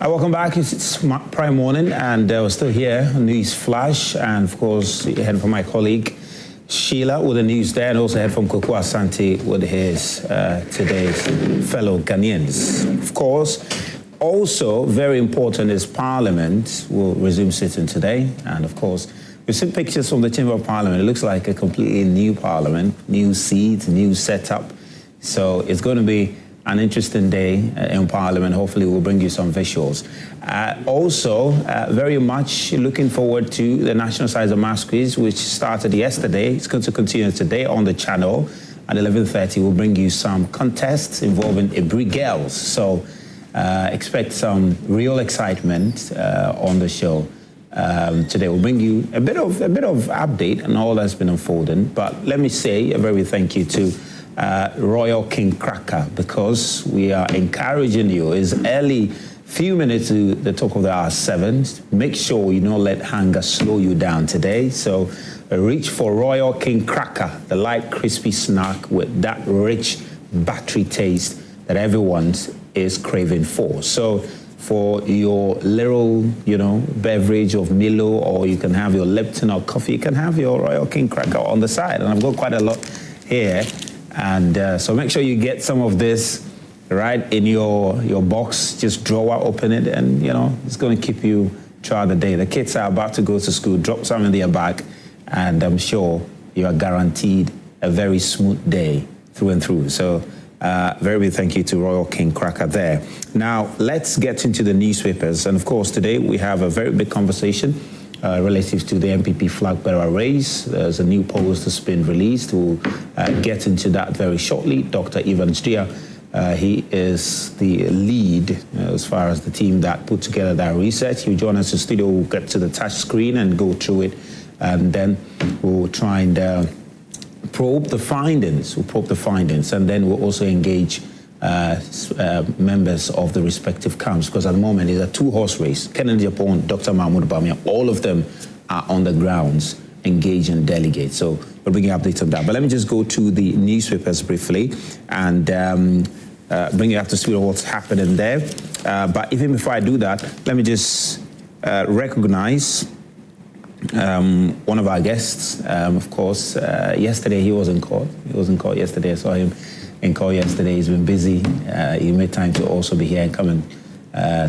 Welcome back. It's Prime Morning, and we're still here. News flash, and of course, head from my colleague Sheila with the news there, and also head from Koko Asante with his today's fellow Ghanaians. Of course, also very important is Parliament will resume sitting today, and of course, we've seen pictures from the Chamber of Parliament. It looks like a completely new Parliament, new seat, new setup. So it's going to be an interesting day in Parliament. Hopefully we'll bring you some visuals. Also, very much looking forward to the National Sizer Mask Quiz, which started yesterday. It's going to continue today on the channel. At 11:30, we'll bring you some contests involving Ibri girls. So expect some real excitement on the show. Today we'll bring you a bit of update on all that's been unfolding. But let me say a very thank you to Royal King Cracker, because we are encouraging you. It's early, few minutes to the top of the hour 7. Make sure you don't let hunger slow you down today. So reach for Royal King Cracker, the light crispy snack with that rich battery taste that everyone is craving for. So for your little, beverage of Milo, or you can have your Lipton or coffee, you can have your Royal King Cracker on the side. And I've got quite a lot here. And so make sure you get some of this right in your box. Just drawer, open it, and it's going to keep you throughout the day. The kids are about to go to school. Drop some in their bag, and I'm sure you are guaranteed a very smooth day through and through. So very big thank you to Royal King Cracker there. Now let's get into the newspapers, and of course today we have a very big conversation relative to the NPP flag bearer race. There's a new post that's been released. We'll get into that very shortly. Dr. Ivan Stria, he is the lead as far as the team that put together that research. He'll join us in the studio. We'll get to the touch screen and go through it, and then we'll try and probe the findings. And then we'll also engage members of the respective camps, because at the moment it's a two-horse race. Ken Agyapong, Dr. Bawumia, all of them are on the grounds engaging delegates. So we'll bring you updates on that. But let me just go to the newspapers briefly and bring you up to speed on what's happening there. But even before I do that, let me just recognize one of our guests. Of course, yesterday he was in court. Yesterday. I saw him in court yesterday. He's been busy. He made time to also be here and come and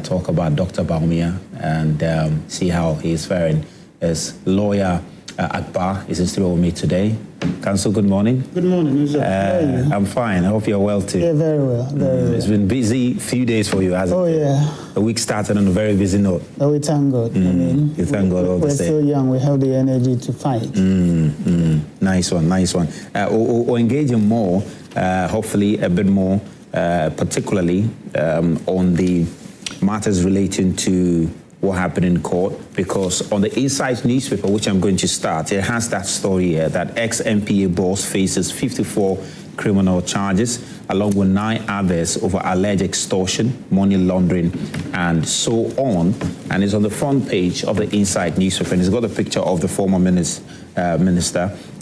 talk about Dr. Bawumia and see how he's faring. His lawyer, Akbar, is in studio with me today. Counsel, good morning. Good morning, Yussif. How are you? I'm fine. I hope you're well too. Yeah, very well. Very well. It's been busy few days for you, hasn't it? Oh, yeah. The week started on a very busy note. Oh, we thank God. You thank God all the same. We're still young. We have the energy to fight. Nice one. We'll engage in more, hopefully a bit more, particularly on the matters relating to what happened in court, because on the Inside newspaper, which I'm going to start, it has that story here that ex-MPA boss faces 54 criminal charges, along with 9 others over alleged extortion, money laundering, and so on. And it's on the front page of the Inside newspaper, and it's got a picture of the former minister,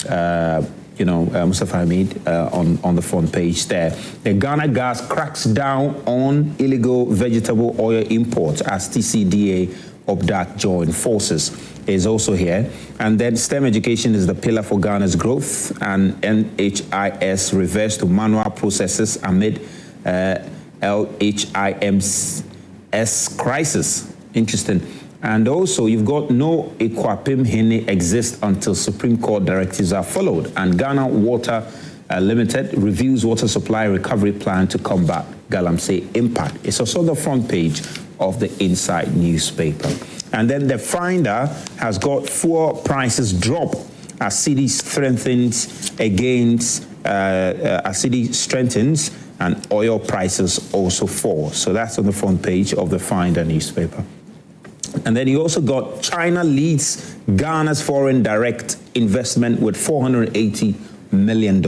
Mustafa Hamid, on the front page there. The Ghana Gas cracks down on illegal vegetable oil imports as TCDA OPDAC join forces is also here. And then STEM education is the pillar for Ghana's growth, and NHIS reversed to manual processes amid LHIM's crisis. Interesting. And also, you've got no Equapim Hene exist until Supreme Court directives are followed. And Ghana Water Limited reviews water supply recovery plan to combat Galamsey impact. It's also the front page of the Inside newspaper. And then the Finder has got fuel prices drop as city strengthens and oil prices also fall. So that's on the front page of the Finder newspaper. And then you also got China leads Ghana's foreign direct investment with $480 million.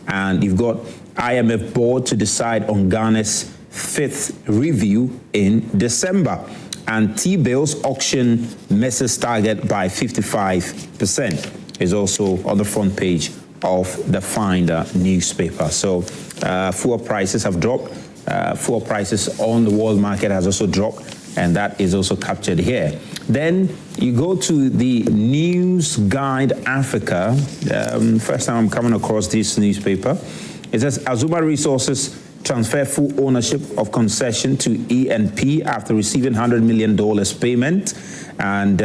And you've got IMF board to decide on Ghana's 5th review in December. And T-bills auction misses target by 55% is also on the front page of the Finder newspaper. So fuel prices have dropped. Fuel prices on the world market has also dropped. and that is also captured here. Then you go to the News Guide Africa. First time I'm coming across this newspaper. It says Azuma Resources transfer full ownership of concession to ENP after receiving $100 million payment. And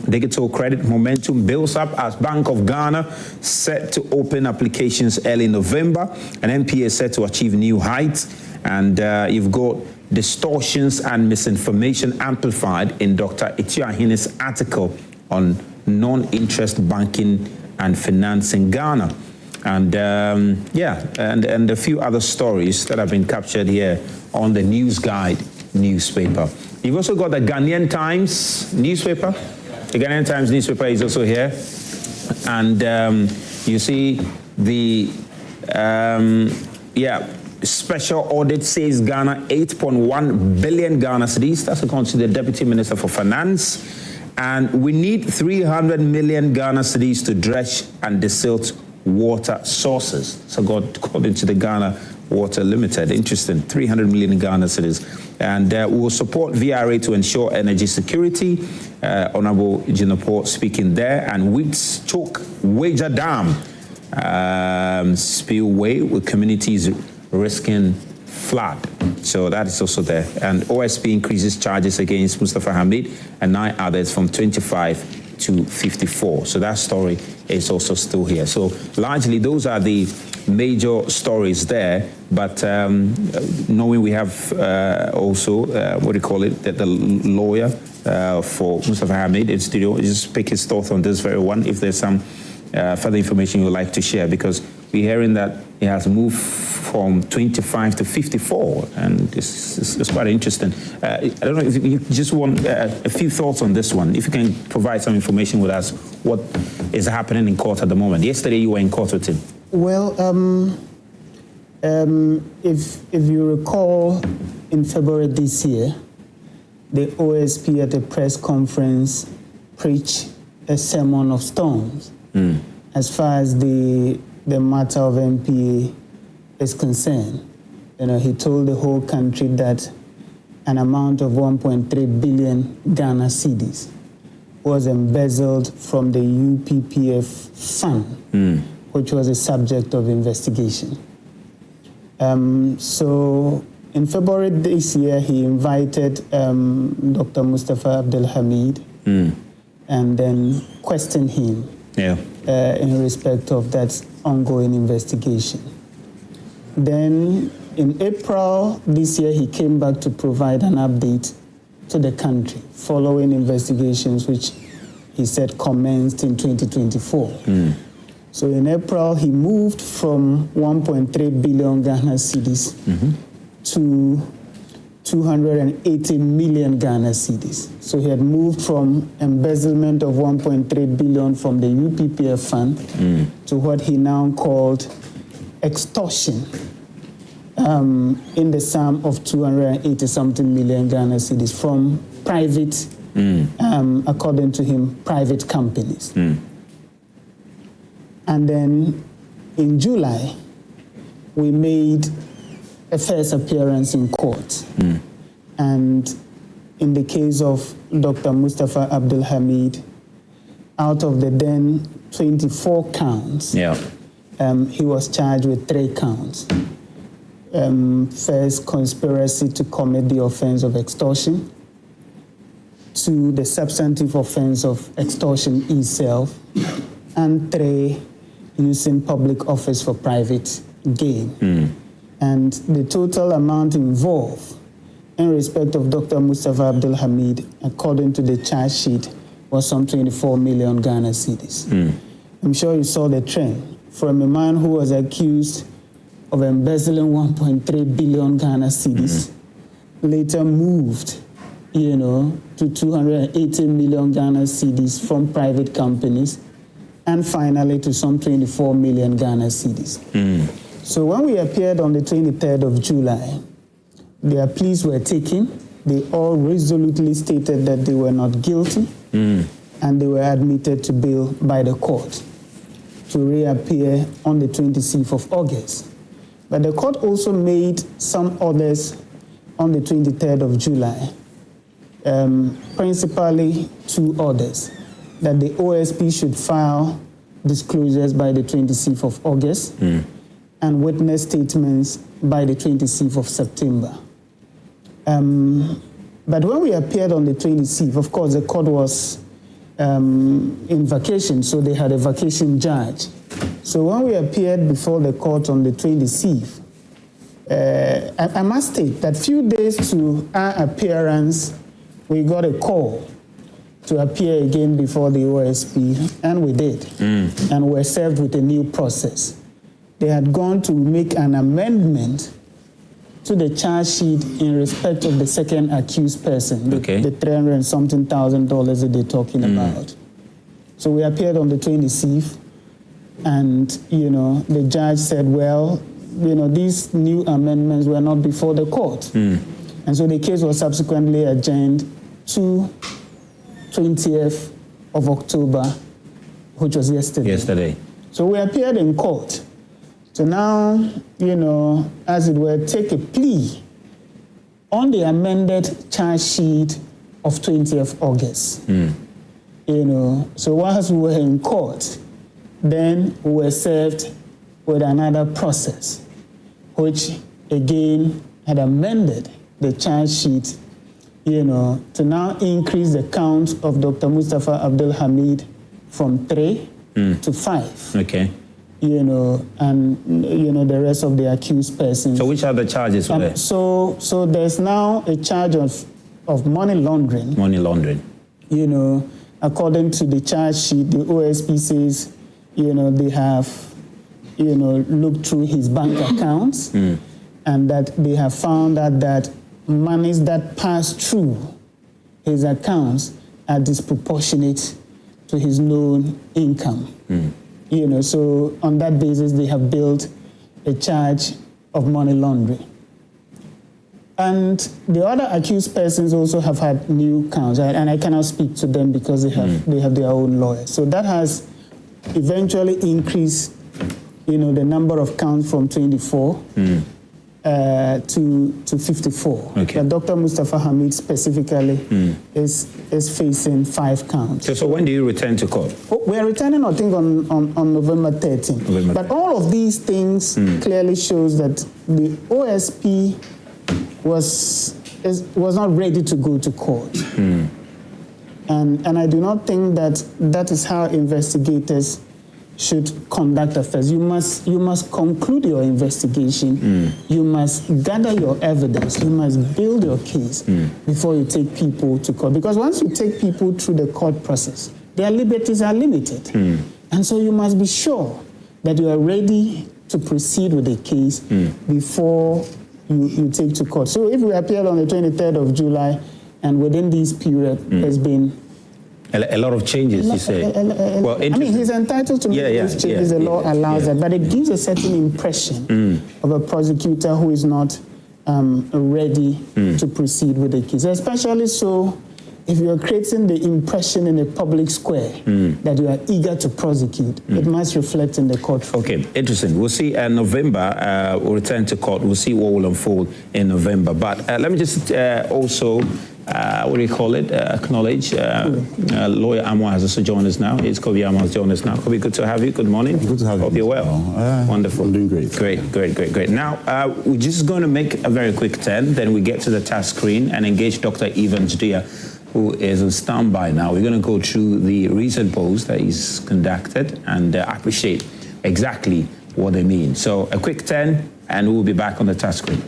digital credit momentum builds up as Bank of Ghana set to open applications early November. And NPA is set to achieve new heights. And you've got distortions and misinformation amplified in Dr. Etiahine's article on non-interest banking and finance in Ghana. And and a few other stories that have been captured here on the News Guide newspaper. You've also got the Ghanaian Times newspaper. The Ghanaian Times newspaper is also here. And you see the, special audit says Ghana 8.1 billion Ghana cedis. That's according to the Deputy Minister for Finance. And we need 300 million Ghana cedis to dredge and desilt water sources. So according to the Ghana Water Limited. Interesting, 300 million Ghana cedis. And we will support VRA to ensure energy security. Honorable Jinapor speaking there. And Weeks Choke Wager Dam spillway with communities risking flood. So that is also there. And OSP increases charges against Mustafa Hamid and 9 others from 25 to 54. So that story is also still here. So largely those are the major stories there. But knowing we have also, the lawyer for Mustafa Hamid in studio, just pick his thoughts on this very one, if there's some further information you would like to share, because we're hearing that it has moved from 25 to 54, and it's quite interesting. I don't know if you just want a few thoughts on this one, if you can provide some information with us, what is happening in court at the moment. Yesterday you were in court with him. Well, if you recall, in February this year, the OSP at a press conference preached a sermon of storms as far as the matter of NPA is concerned. You know, he told the whole country that an amount of 1.3 billion Ghana cedis was embezzled from the UPPF fund, which was a subject of investigation. So in February this year, he invited Dr. Mustafa Abdul Hamid and then questioned him in respect of that ongoing investigation. Then in April this year, he came back to provide an update to the country following investigations which he said commenced in 2024. So in April, he moved from 1.3 billion Ghana cedis to 280 million Ghana cedis. So he had moved from embezzlement of 1.3 billion from the UPPF fund to what he now called extortion in the sum of 280 something million Ghana cedis from private, according to him, private companies. And then in July, we made a first appearance in court. And in the case of Dr. Mustafa Abdul Hamid, out of the then 24 counts, he was charged with 3 counts. First, conspiracy to commit the offense of extortion, 2, the substantive offense of extortion itself, and 3, using public office for private gain. And the total amount involved in respect of Dr. Mustafa Abdul Hamid, according to the charge sheet, was some 24 million Ghana cedis. I'm sure you saw the trend from a man who was accused of embezzling 1.3 billion Ghana cedis, later moved, to 280 million Ghana cedis from private companies, and finally to some 24 million Ghana cedis. So when we appeared on the 23rd of July, their pleas were taken. They all resolutely stated that they were not guilty, and they were admitted to bail by the court to reappear on the 26th of August. But the court also made some orders on the 23rd of July, principally two orders, that the OSP should file disclosures by the 26th of August and witness statements by the 26th of September. But when we appeared on the 26th, of course, the court was in vacation, so they had a vacation judge. So when we appeared before the court on the 26th, I must state that few days to our appearance, we got a call to appear again before the OSP, and we did, and were served with a new process. They had gone to make an amendment to the charge sheet in respect of the second accused person, the $300 and something thousand that they're talking about. So we appeared on the 26th, and the judge said, well, these new amendments were not before the court. And so the case was subsequently adjourned to 20th of October, which was yesterday. So we appeared in court to now, as it were, take a plea on the amended charge sheet of 20th August. So whilst we were in court, then we were served with another process, which again had amended the charge sheet, to now increase the count of Dr. Mustafa Abdul Hamid from 3 to 5. And the rest of the accused persons. So which are the charges for that? So there's now a charge of money laundering. Money laundering. According to the charge sheet, the OSP says, they have, looked through his bank accounts and that they have found out that monies that pass through his accounts are disproportionate to his known income. So on that basis, they have built a charge of money laundering. And the other accused persons also have had new counts, and I cannot speak to them because they have their own lawyers. So that has eventually increased, the number of counts from 24 to 54. But Dr. Mustafa Hamid specifically is facing 5 counts. So when do you return to court? We are returning, I think, on November 13th. But all of these things clearly shows that the OSP was not ready to go to court. And I do not think that is how investigators should conduct affairs. You must conclude your investigation. You must gather your evidence. You must build your case before you take people to court. Because once you take people through the court process, their liberties are limited. And so you must be sure that you are ready to proceed with the case before you take to court. So if we appeared on the 23rd of July, and within this period, there's been a lot of changes, you say. Well, I mean, he's entitled to make those changes. The law allows that, but it gives a certain impression of a prosecutor who is not ready to proceed with the case. Especially so if you are creating the impression in the public square that you are eager to prosecute, it must reflect in the courtroom. Okay, interesting. We'll see November, we'll return to court. We'll see what will unfold in November. But let me just also acknowledge Lawyer Amoah has also joined us now. It's Kobby Amoah has joined us now. Kobby, good to have you. Good morning. Good to have you. Hope you're well. Wonderful. I'm doing great. Great. Now, we're just going to make a very quick turn, then we get to the task screen and engage Dr. Evans Dia, who is on standby now. We're going to go through the recent polls that he's conducted and appreciate exactly what they mean. So a quick turn, and we'll be back on the task screen.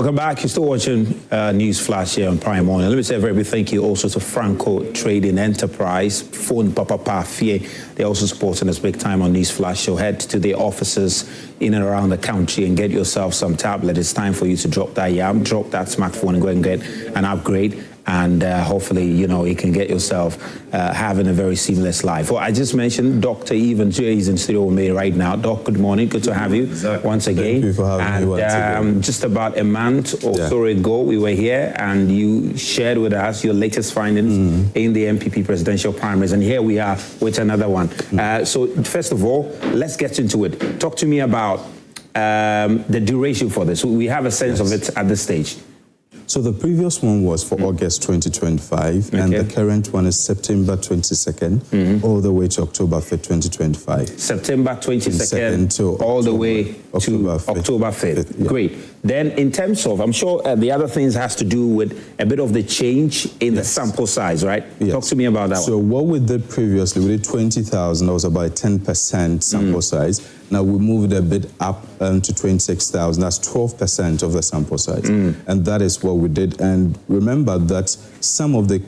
Welcome back. You're still watching News Flash here on Prime Morning. Let me say a very big thank you also to Franco Trading Enterprise, Phone Papa Fie. They're also supporting us big time on News Flash. So head to their offices in and around the country and get yourself some tablet. It's time for you to drop that drop that smartphone and go and get an upgrade. And hopefully, you can get yourself having a very seamless life. Well, I just mentioned Dr. Evans here. He's in studio with me right now. Doc, good morning. Good to have you once again. Thank you for having me once again. Just about a month or so ago, we were here and you shared with us your latest findings in the NPP Presidential Primaries. And here we are with another one. So first of all, let's get into it. Talk to me about the duration for this. We have a sense of it at this stage. So the previous one was for August 2025, and the current one is September 22nd, all the way to October 5th, 2025. September 22nd to all the way to October 5th. Yeah. Great. Then in terms of, I'm sure the other things has to do with a bit of the change in the sample size, right? Yes. Talk to me about that So what we did previously, we did 20,000, that was about a 10% sample size. Now we moved a bit up to 26,000, that's 12% of the sample size. And that is what we did. And remember that some of the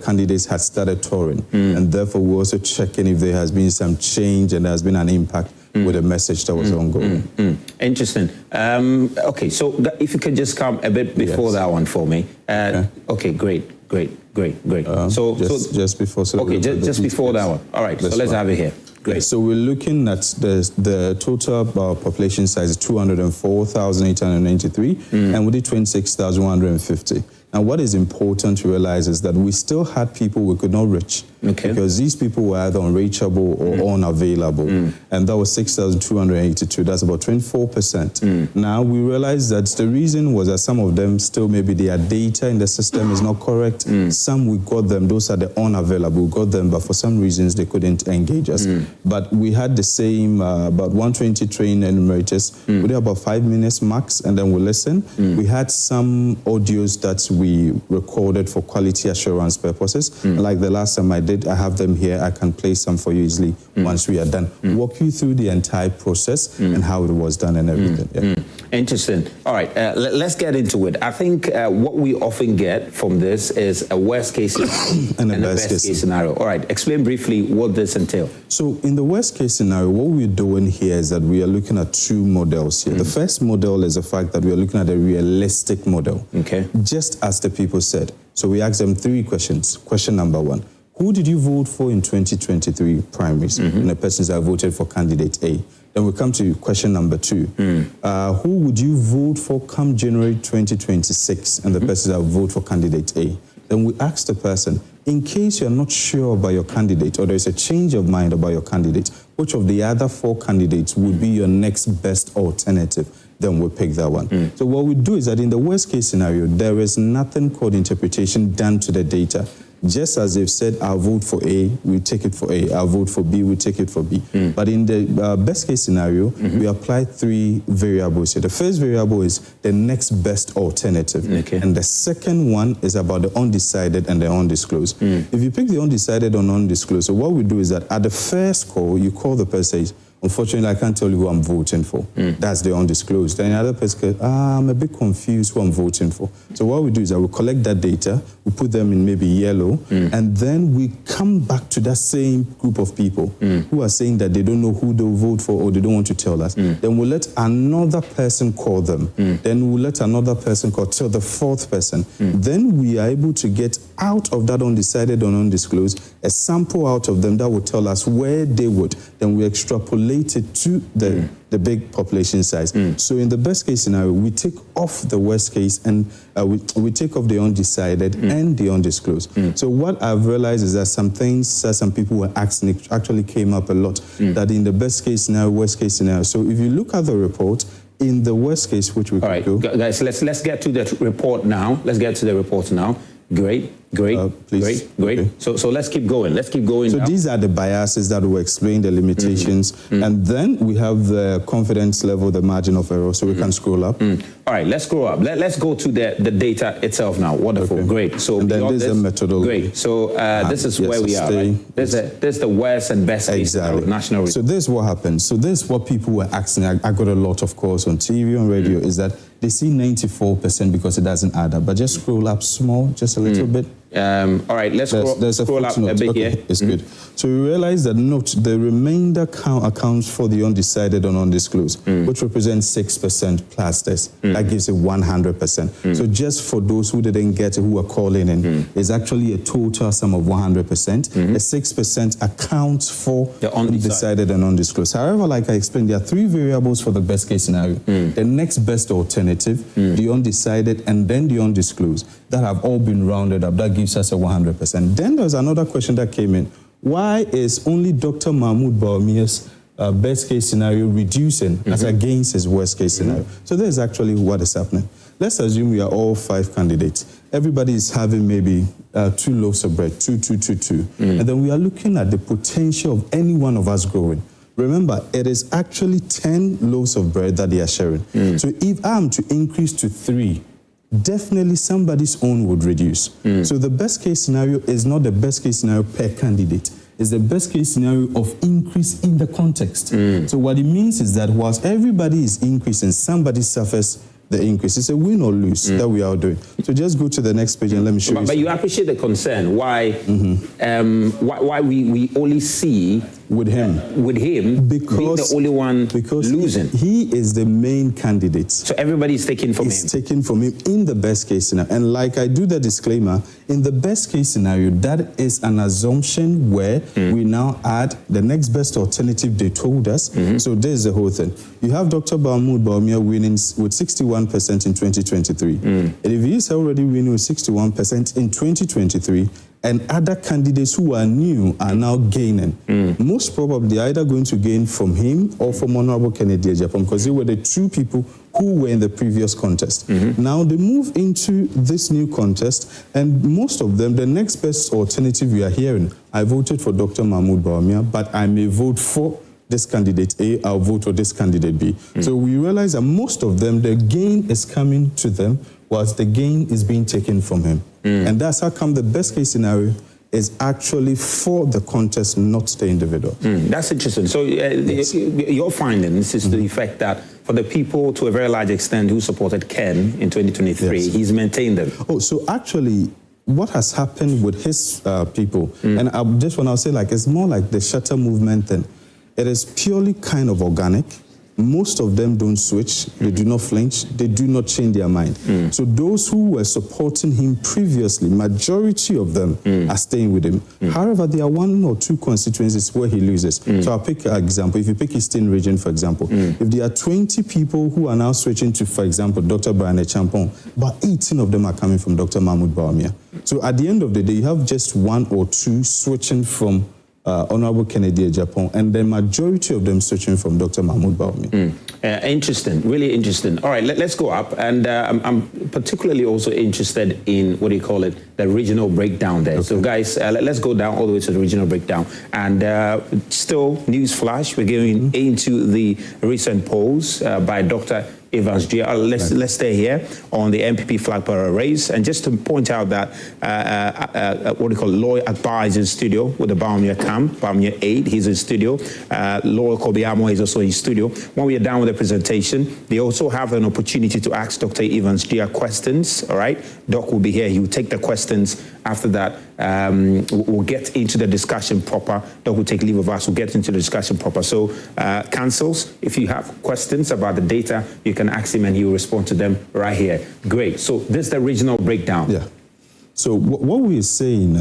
candidates had started touring, and therefore we're also checking if there has been some change and there has been an impact with a message that was ongoing. Interesting. Okay, so if you could just come a bit before that one for me. Okay, great. Just before. Just before that one. All right, so let's have it here. Great. So we're looking at the total population size is 204,893, and we did 26,150. And what is important to realize is that we still had people we could not reach, because these people were either unreachable or unavailable, and that was 6,282. That's about 24%. Now we realize that the reason was that some of them still maybe their data in the system is not correct. Some we got them; those are the unavailable. We got them, but for some reasons they couldn't engage us. But we had the same about 120 trained enumerators. We did about 5 minutes max, and then we listen. We had some audios that we recorded for quality assurance purposes. Like the last time I did, I have them here. I can play some for you easily once we are done. Walk you through the entire process and how it was done and everything. Interesting. All right, let's get into it. I think what we often get from this is a worst case scenario and a best case scenario. All right, explain briefly what this entails. So in the worst case scenario, what we're doing here is that we are looking at two models here. The first model is the fact that we are looking at a realistic model. Just as the people said. So we asked them 3 questions. Question number 1, who did you vote for in 2023 primaries? And the persons that voted for candidate A. Then we come to question number 2. Who would you vote for come January 2026? And the persons that vote for candidate A. Then we ask the person, in case you're not sure about your candidate or there's a change of mind about your candidate, which of the other 4 candidates would be your next best alternative? Then we'll pick that one. So what we do is that in the worst case scenario, there is nothing called interpretation done to the data. Just as they've said, I'll vote for A, we take it for A. I'll vote for B, we take it for B. But in the best case scenario, we apply 3 variables here. The first variable is the next best alternative. And the second one is about the undecided and the undisclosed. If you pick the undecided or undisclosed, so what we do is that at the first call, you call the person, unfortunately, I can't tell you who I'm voting for. That's the undisclosed. Then another person goes, I'm a bit confused who I'm voting for. So what we do is that we collect that data, we put them in maybe yellow, and then we come back to that same group of people who are saying that they don't know who they'll vote for or they don't want to tell us. Then we'll let another person call them. Then we'll let another person call till the 4th person. Then we are able to get out of that undecided or undisclosed a sample out of them that will tell us where they would. Then we extrapolate it to the big population size. So in the best case scenario, we take off the worst case and we take off the undecided and the undisclosed. So what I've realized is that some things that some people were asking actually came up a lot, that in the best case scenario, worst case scenario. So if you look at the report, in the worst case, which we could do. Guys, let's get to the report now. Let's get to the report now. Great. Please. Great. Okay. So let's keep going. So now. These are the biases that will explain the limitations. And then we have the confidence level, the margin of error, so we can scroll up. All right, let's scroll up. Let's go to the data itself now. Wonderful. Great. So and then there's a methodology. Great. So this is where we are. Right? There's the worst and best case national. So this is what happened. So this is what people were asking. I got a lot, of course, on TV, on radio, is that they see 94% because it doesn't add up. But just scroll up small, just a little bit. All right, let's scroll up a bit here. It's good. So we realize that the remainder accounts for the undecided and undisclosed, which represents 6% plus this. That gives it 100%. So just for those who didn't get it, who are calling in, it's actually a total sum of 100%. The 6% accounts for the undecided and undisclosed. However, like I explained, there are 3 variables for the best case scenario. The next best alternative, the undecided, and then the undisclosed, that have all been rounded up. That gives us a 100%. Then there's another question that came in. Why is only Dr. Mahmoud Bawumia's best case scenario reducing as against his worst case scenario? So this is actually what is happening. let's assume we are all 5 candidates. Everybody is having maybe 2 loaves of bread, 2, 2, 2, 2. And then we are looking at the potential of any one of us growing. Remember, it is actually 10 loaves of bread that they are sharing. So if I'm to increase to 3, definitely somebody's own would reduce. So the best case scenario is not the best case scenario per candidate. It's the best case scenario of increase in the context. So what it means is that whilst everybody is increasing, somebody suffers the increase. It's a win or lose that we are doing. So just go to the next page and let me show you. But you appreciate the concern. Why we only see with him because being the only one losing. He is the main candidate. So everybody is taking from him. It's taken from him in the best case scenario. And like I do the disclaimer, in the best case scenario, that is an assumption where we now add the next best alternative they told us. So there's the whole thing. You have Dr. Bawumia winning with 61% in 2023. And if he is already winning with 61% in 2023, and other candidates who are new are now gaining. Most probably either going to gain from him or from Honorable Ken Agyapong, because they were the 2 people who were in the previous contest. Now they move into this new contest, and most of them, the next best alternative we are hearing, I voted for Dr. Bawumia, but I may vote for this candidate A, I'll vote for this candidate B. So we realize that most of them, the gain is coming to them, whilst the gain is being taken from him. And that's how come the best case scenario is actually for the contest, not the individual. That's interesting. So your findings is the effect that for the people to a very large extent who supported Ken in 2023, he's maintained them. Oh, so actually, what has happened with his people, and just when I'll say like, it's more like the shutter movement thing. It is purely kind of organic. Most of them don't switch, they do not flinch, they do not change their mind. So those who were supporting him previously, majority of them are staying with him. However, there are 1 or 2 constituencies where he loses. So I'll pick an example. If you pick Eastern Region, for example, if there are 20 people who are now switching to, for example, Dr. Ken Agyapong, but 18 of them are coming from Dr. Bawumia. So at the end of the day, you have just 1 or 2 switching from Honorable Ken Agyapong, and the majority of them switching from Dr. Bawumia. Interesting, really interesting. All right, let's go up, and I'm particularly also interested in, what do you call it, the regional breakdown there. So guys, let's go down all the way to the regional breakdown. And still, news flash, we're going into the recent polls by Dr. Evans G. Let's stay here on the NPP flag bearer race, and just to point out that what do you call it, lawyer Akbar is in studio with the Bawumia camp, Bawumia Aide, he's in studio. Lawyer Kobby Amoah is also in studio. When we are done with the presentation, they also have an opportunity to ask Dr. Evans G questions. All right, Doc will be here. He will take the questions. After that, we'll get into the discussion proper. Doc will take leave of us. We'll get into the discussion proper. So, councils, if you have questions about the data, you can ask him and he will respond to them right here. Great. So this is the regional breakdown. Yeah. So what we're saying,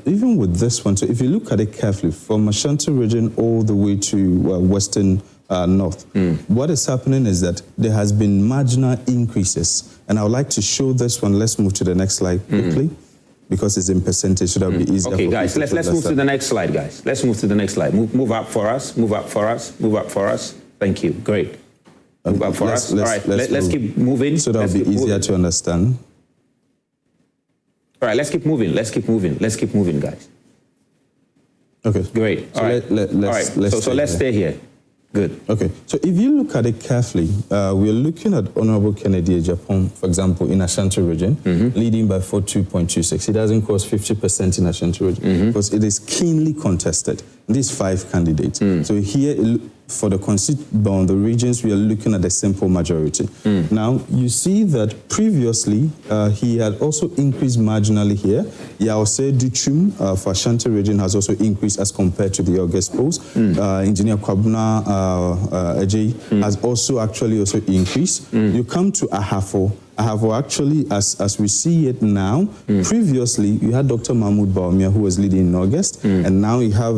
even with this one, so if you look at it carefully, from Ashanti region all the way to Western North, what is happening is that there has been marginal increases. And I would like to show this one. Let's move to the next slide quickly, because it's in percentage, so that'll be easier. Okay, guys, let's move to the next slide, guys. Let's move to the next slide. Move up for us, move up for us, move up for us. Thank you, great. Move up for us. All right, let's keep moving. So that'll be easier to understand. All right, let's keep moving. Let's keep moving. Let's keep moving, guys. Okay. Great. All right. Let's stay here. Good. Okay. So if you look at it carefully, we're looking at Honorable Ken Agyapong, for example, in Ashanti region, leading by 42.26. It doesn't cross 50% in Ashanti region because it is keenly contested. These 5 candidates. So here, for the the regions, we are looking at a simple majority. Now, you see that previously, he had also increased marginally here. Yaose Duchum for Ashanti region has also increased as compared to the August polls. Engineer Kwabena Aide has also increased. You come to Ahafo. Actually, as we see it now, previously you had Dr. Bawumia who was leading in August, and now you have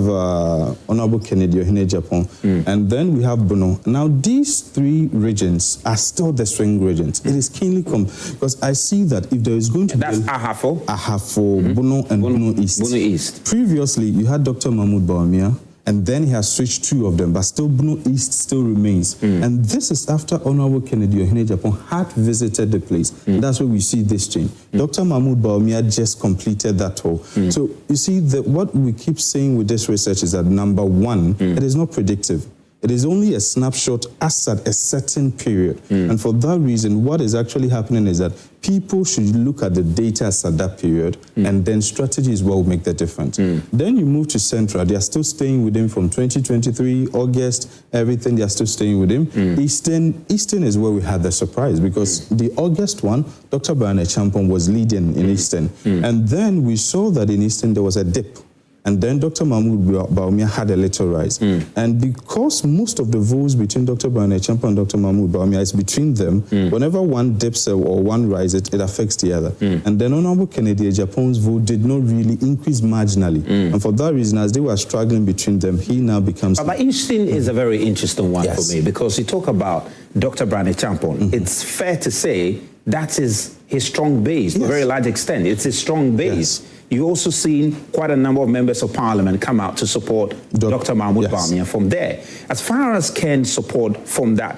Honorable Ken Agyapong, and then we have Bono. Now these 3 regions are still the swing regions. It is keenly because I see that if there is going to be Ahafo, Bono, and Bono East. Bono East. Previously, you had Dr. Bawumia And then he has switched 2 of them, but still Bono East still remains. And this is after Honorable Ken Agyapong had visited the place. That's where we see this change. Dr. Mahmoud Bawumia just completed that tour. So you see that what we keep saying with this research is that number one, it is not predictive. It is only a snapshot as at a certain period. And for that reason, what is actually happening is that people should look at the data as at that period, and then strategy is what will make the difference. Then you move to Central. They are still staying with him from 2023, August, everything, they are still staying with him. Eastern is where we had the surprise, because the August one, Dr. Amoah Esq was leading in Eastern. And then we saw that in Eastern there was a dip. And then Dr. Mahmoud Bawumia had a little rise. And because most of the votes between Dr. Amoah Esq and Dr. Mahmoud Bawumia is between them, whenever one dips or one rises, it affects the other. And then Honorable Ken Agyapong's vote did not really increase marginally. And for that reason, as they were struggling between them, he now becomes... But Eastern is a very interesting one for me, because you talk about Dr. Amoah Esq. It's fair to say that is his strong base to a very large extent. It's his strong base. You've also seen quite a number of members of parliament come out to support Dr. Mahmoud Bawumia from there. As far as Ken's support from that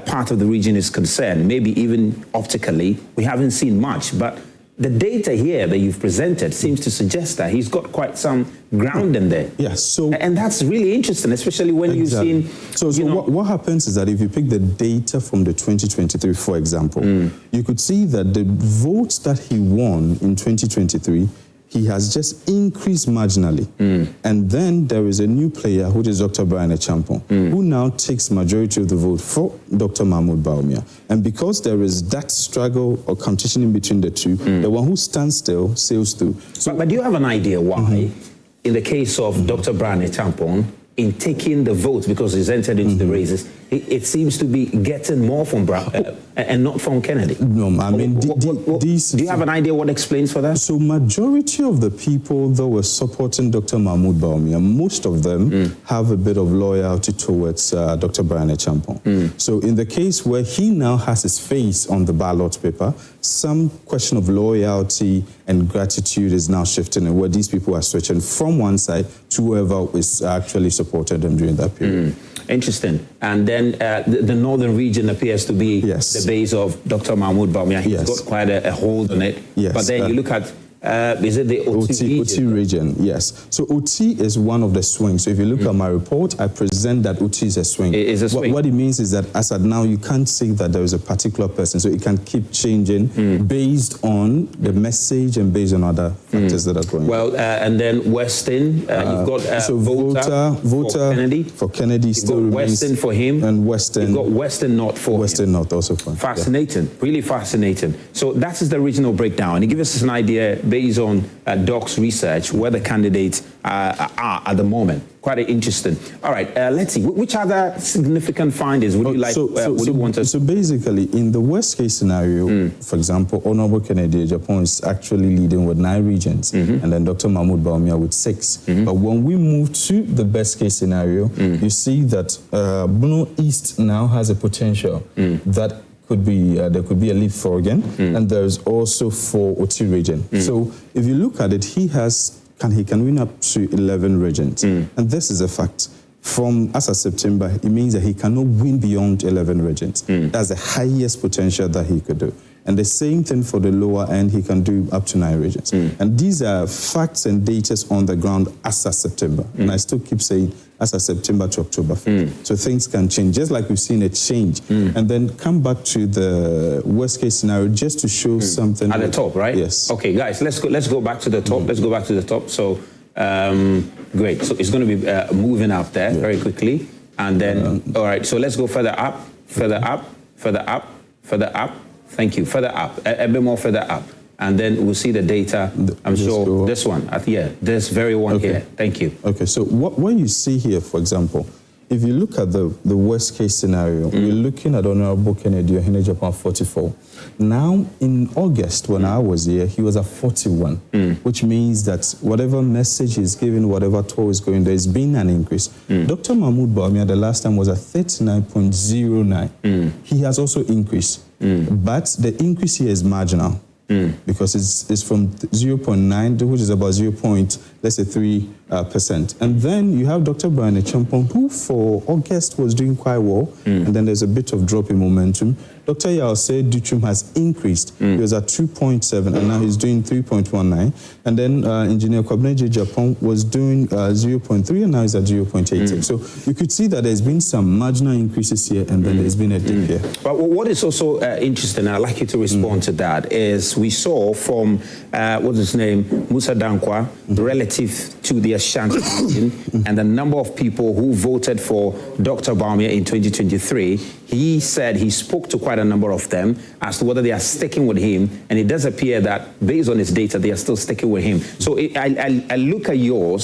part of the region is concerned, maybe even optically, we haven't seen much, but the data here that you've presented seems to suggest that he's got quite some ground in there. Yes. So, and that's really interesting, especially when you've seen... So what happens is that if you pick the data from the 2023, for example, you could see that the votes that he won in 2023, he has just increased marginally. And then there is a new player, which is Dr. Amoah Esq, who now takes majority of the vote for Dr. Mahmoud Bawumia. And because there is that struggle or competition in between the two, the one who stands still sails through. So, but do you have an idea why, in the case of Dr. Amoah Esq, in taking the votes, because he's entered into the races, it seems to be getting more from Brown and not from Kennedy? No, I mean, do you have an idea what explains for that? So majority of the people that were supporting Dr. Mahmoud Bawumia, most of them have a bit of loyalty towards Dr. Amoah Esq. So in the case where he now has his face on the ballot paper, some question of loyalty and gratitude is now shifting, and where these people are switching from one side to whoever is actually supported them during that period. Interesting. And then the northern region appears to be the base of Dr. Mahmoud Bawumia. He's got quite a hold on it. But then you look at, is it the OT region? Yes. So OT is one of the swings. So if you look at my report, I present that OT is a swing. It is a swing. What it means is that as at now, you can't say that there is a particular person. So it can keep changing based on the message and based on other factors that are going on. Well, and then Western, you've got so voter for Kennedy still remains. Western for him. And Western. You've got Western North for Western him. North also for him. Fascinating. Really fascinating. So that is the regional breakdown. And it gives us an idea based on Doc's research where the candidates are at the moment. Quite interesting. All right, let's see. Which other significant findings would you like? Would you want us? So basically, in the worst case scenario, for example, Honorable Ken Agyapong is actually leading with 9 regions, and then Dr. Mahmoud Bawumia with 6. But when we move to the best case scenario, you see that Bono East now has a potential that could be there could be a leap for again, and there's also for OT region. So if you look at it, he can win up to 11 regions, and this is a fact. From as of September, it means that he cannot win beyond 11 regions. That's the highest potential that he could do. And the same thing for the lower end, he can do up to 9 regions. And these are facts and data on the ground as of September. And I still keep saying as of September to October. So things can change, just like we've seen a change. And then come back to the worst case scenario just to show something. At the top, right? Yes. Okay, guys, let's go back to the top. Let's go back to the top. So, great. So it's going to be moving up there very quickly. And then, all right, so let's go further up, further up, further up, further up. Thank you. Further up, a bit more further up. And then we'll see the data. I'm sure this one, this very one here. Thank you. Okay, so what you see here, for example, if you look at the worst case scenario, we're looking at Honorable Ken Agyapong 44. Now, in August, when I was here, he was at 41, which means that whatever message he's giving, whatever tour is going, there's been an increase. Dr. Mahmoud Bawumia, the last time was at 39.09. He has also increased, but the increase here is marginal. Because it's from 0.9, which is about 0.3 percent. And then you have Dr. Kobby Amoah Esq, who for August was doing quite well, and then there's a bit of drop in momentum. Dr. Yao said Duchum has increased. He was at 2.7, and now he's doing 3.19. And then Engineer Ken Agyapong was doing 0.3, and now he's at 0.86. So you could see that there's been some marginal increases here, and then there's been a dip here. But what is also interesting, and I'd like you to respond to that, is we saw from, what's his name, Musa Dankwa, relative to the Ashanti region, and the number of people who voted for Dr. Bawumia in 2023, he said he spoke to quite a number of them as to whether they are sticking with him, and it does appear that based on his data, they are still sticking with him. So I look at your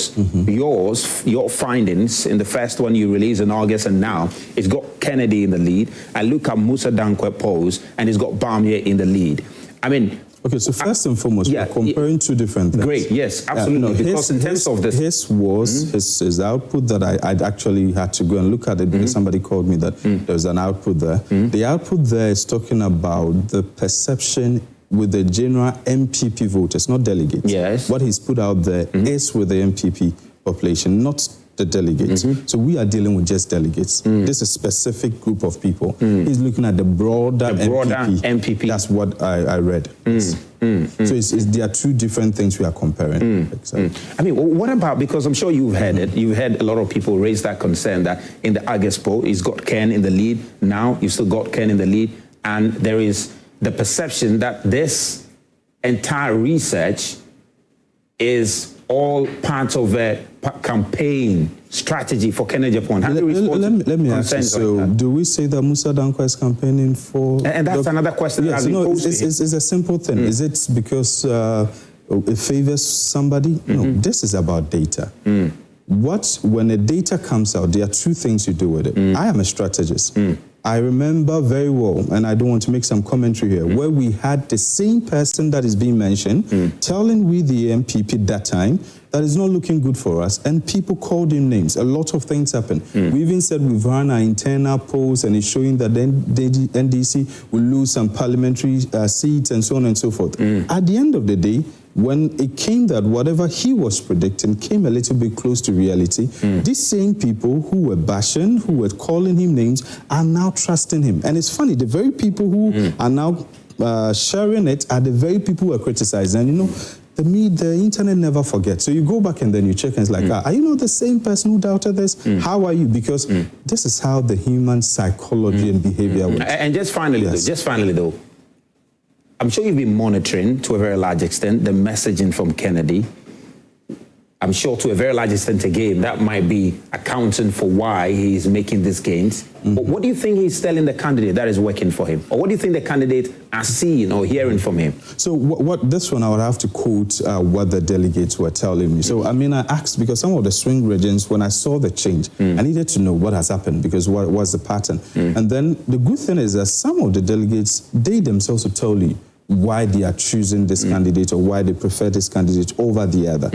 findings in the first one you released in August, and now it's got Kennedy in the lead. I look at Musa Dankwa polls, and it's got Bawumia in the lead. I mean, okay, so first and foremost, we're comparing two different things. Great, yes, absolutely. Because in terms of this, his was his output that I'd actually had to go and look at it because somebody called me that there was an output there. The output there is talking about the perception with the general NPP voters, not delegates. Yes. What he's put out there is with the NPP population, not the delegates. So we are dealing with just delegates. This is a specific group of people. He's looking at the broader NPP. That's what I read. So there are two different things we are comparing. I mean, what about, because I'm sure you've heard it, you've heard a lot of people raise that concern that in the August poll, he's got Ken in the lead. Now you've still got Ken in the lead. And there is the perception that this entire research is all part of a campaign strategy for Ken Agyapong. Let me ask you, so do we say that Musa Dankwa is campaigning for... And that's another question that has been posed to him. It's a simple thing. Is it because it favors somebody? No, this is about data. When the data comes out, there are two things you do with it. I am a strategist. I remember very well, and I don't want to make some commentary here, where we had the same person that is being mentioned telling we the MPP that time that is not looking good for us, and people called him names. A lot of things happened. We even said we've run our internal polls, and it's showing that the NDC will lose some parliamentary seats and so on and so forth. At the end of the day, when it came that whatever he was predicting came a little bit close to reality, these same people who were bashing, who were calling him names, are now trusting him. And it's funny, the very people who are now sharing it are the very people who are criticizing. And you know, the internet never forgets. So you go back and then you check and it's like, are you not the same person who doubted this? How are you? Because this is how the human psychology and behavior works. And just finally, though, I'm sure you've been monitoring to a very large extent the messaging from Kennedy. I'm sure to a very large extent, again, that might be accounting for why he's making these gains. But what do you think he's telling the candidate that is working for him? Or what do you think the candidate are seeing or hearing from him? So what this one, I would have to quote what the delegates were telling me. So, I mean, I asked, because some of the swing regions, when I saw the change, I needed to know what has happened, because what was the pattern? And then the good thing is that some of the delegates, they themselves will tell you why they are choosing this candidate or why they prefer this candidate over the other.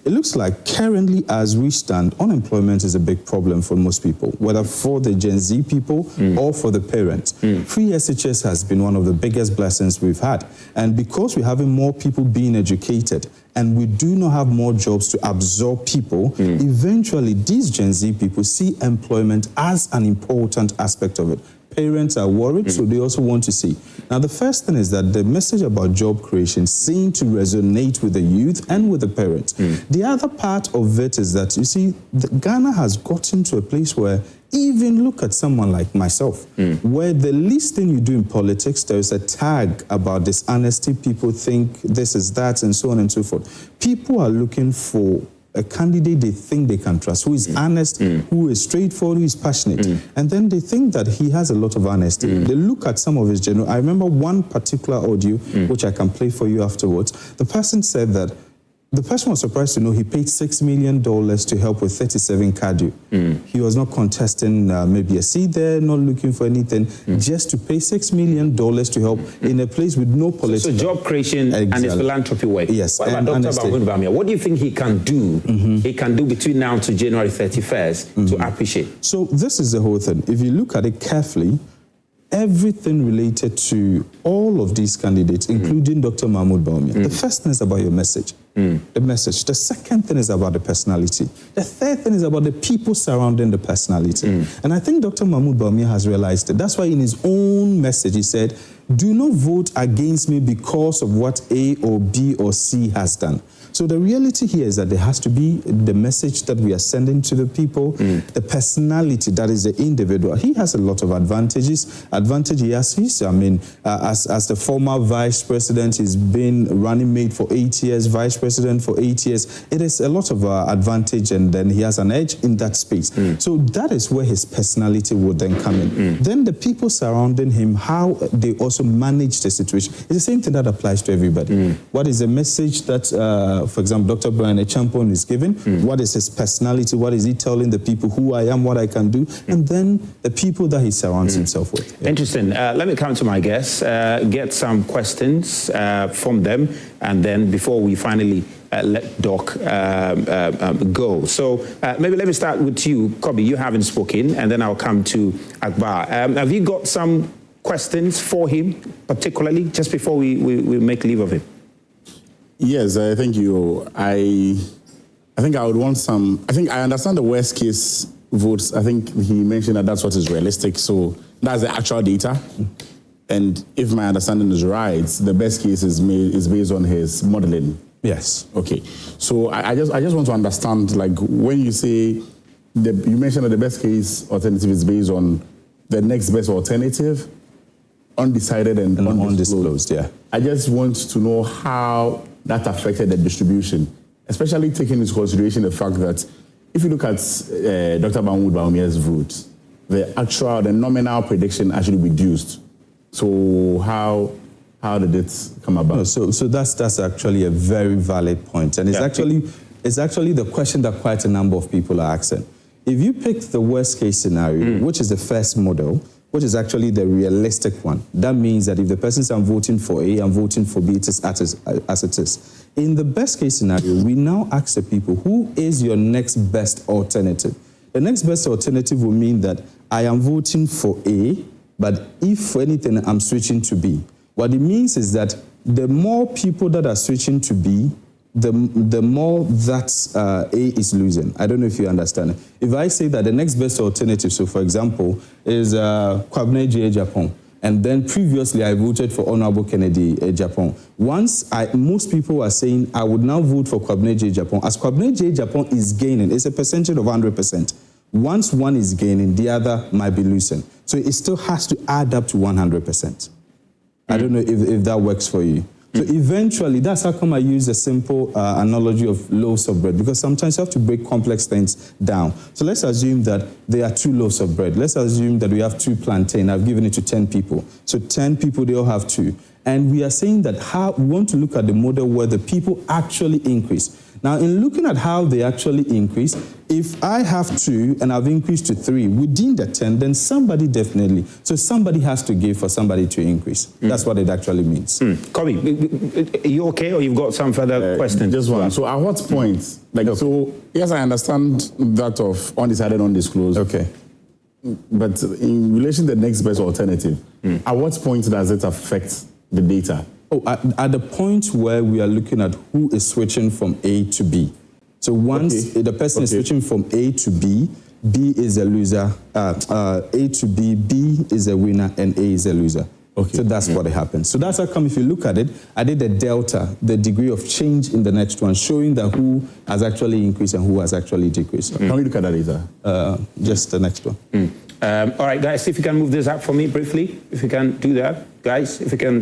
It looks like currently as we stand, unemployment is a big problem for most people, whether for the Gen Z people or for the parents. Free SHS has been one of the biggest blessings we've had. And because we're having more people being educated and we do not have more jobs to absorb people, eventually these Gen Z people see employment as an important aspect of it. Parents are worried, so they also want to see. Now, the first thing is that the message about job creation seems to resonate with the youth and with the parents. The other part of it is that, you see, Ghana has gotten to a place where even look at someone like myself, where the least thing you do in politics, there is a tag about dishonesty. People think this is that and so on and so forth. People are looking for a candidate they think they can trust, who is honest, who is straightforward, who is passionate. And then they think that he has a lot of honesty. They look at some of his general... I remember one particular audio, which I can play for you afterwards. The person said that the person was surprised to know he paid $6 million to help with 37 cardio. He was not contesting maybe a seat there, not looking for anything, just to pay $6 million to help in a place with no politics. So job creation and his philanthropy work. Yes. What about Dr. Bawumia? What do you think he can do? He can do between now to January 31st to appreciate? So this is the whole thing. If you look at it carefully, everything related to all of these candidates, including Dr. Mahmoud Bawumia, the first thing is about your message. the message. The second thing is about the personality. The third thing is about the people surrounding the personality. And I think Dr. Mahmoud Bawumia has realized it. That's why in his own message, he said, do not vote against me because of what A or B or C has done. So the reality here is that there has to be the message that we are sending to the people, the personality that is the individual. He has a lot of advantages. Advantage he has his, I mean, as the former vice president, he's been running mate for 8 years, vice president for 8 years. It is a lot of advantage, and then he has an edge in that space. So that is where his personality would then come in. Then the people surrounding him, how they also manage the situation. It's the same thing that applies to everybody. What is the message that for example, Dr. Ken Agyapong is giving? What is his personality? What is he telling the people who I am, what I can do? And then the people that he surrounds himself with. Yeah. Interesting. Let me come to my guests, get some questions from them, and then before we finally let Doc go. So maybe let me start with you, Kobby. You haven't spoken, and then I'll come to Akbar. Have you got some questions for him, particularly, just before we make leave of him? Yes, thank you. I think I would want some. I think I understand the worst case votes. I think he mentioned that that's what is realistic. So that's the actual data. And if my understanding is right, the best case is based on his modeling. Yes. Okay. So I just want to understand, like, when you say you mentioned that the best case alternative is based on the next best alternative, undecided and undisclosed. Yeah. I just want to know how that affected the distribution, especially taking into consideration the fact that if you look at Dr. Mahmoud Bawumia's vote, the nominal prediction actually reduced. So how did it come about? No, so that's actually a very valid point, and it's actually the question that quite a number of people are asking. If you pick the worst case scenario, which is the first model, which is actually the realistic one, that means that if the person says I'm voting for A, I'm voting for B, it is as it is. In the best case scenario, we now ask the people, who is your next best alternative? The next best alternative will mean that I am voting for A, but if for anything, I'm switching to B. What it means is that the more people that are switching to B, the more that A is losing. I don't know if you understand it. If I say that the next best alternative, so for example, is Kobby Amoah Esq, and then previously I voted for Honorable Ken Agyapong. Most people are saying I would now vote for Kobby Amoah Esq. As Kobby Amoah Esq is gaining, it's a percentage of 100%. Once one is gaining, the other might be losing. So it still has to add up to 100%. I don't know if that works for you. So eventually, that's how come I use a simple analogy of loaves of bread, because sometimes you have to break complex things down. So let's assume that there are 2 loaves of bread. Let's assume that we have 2 plantain. I've given it to 10 people. So 10 people, they all have 2. And we are saying that we want to look at the model where the people actually increase. Now, in looking at how they actually increase, if I have 2 and I've increased to 3 within the 10, then somebody definitely, so somebody has to give for somebody to increase. That's what it actually means. Kobby, are you okay, or you've got some further questions? Just one. So at what point, so yes, I understand that of undecided, undisclosed. Okay. But in relation to the next best alternative, at what point does it affect the data? Oh, at the point where we are looking at who is switching from A to B. So once the person is switching from A to B, B is a loser, A to B, B is a winner, and A is a loser. Okay. So that's what happens. So that's how come if you look at it, I did the delta, the degree of change in the next one, showing that who has actually increased and who has actually decreased. Can we look at that later? Just the next one. All right, guys, if you can move this up for me briefly. If you can do that. Guys, if you can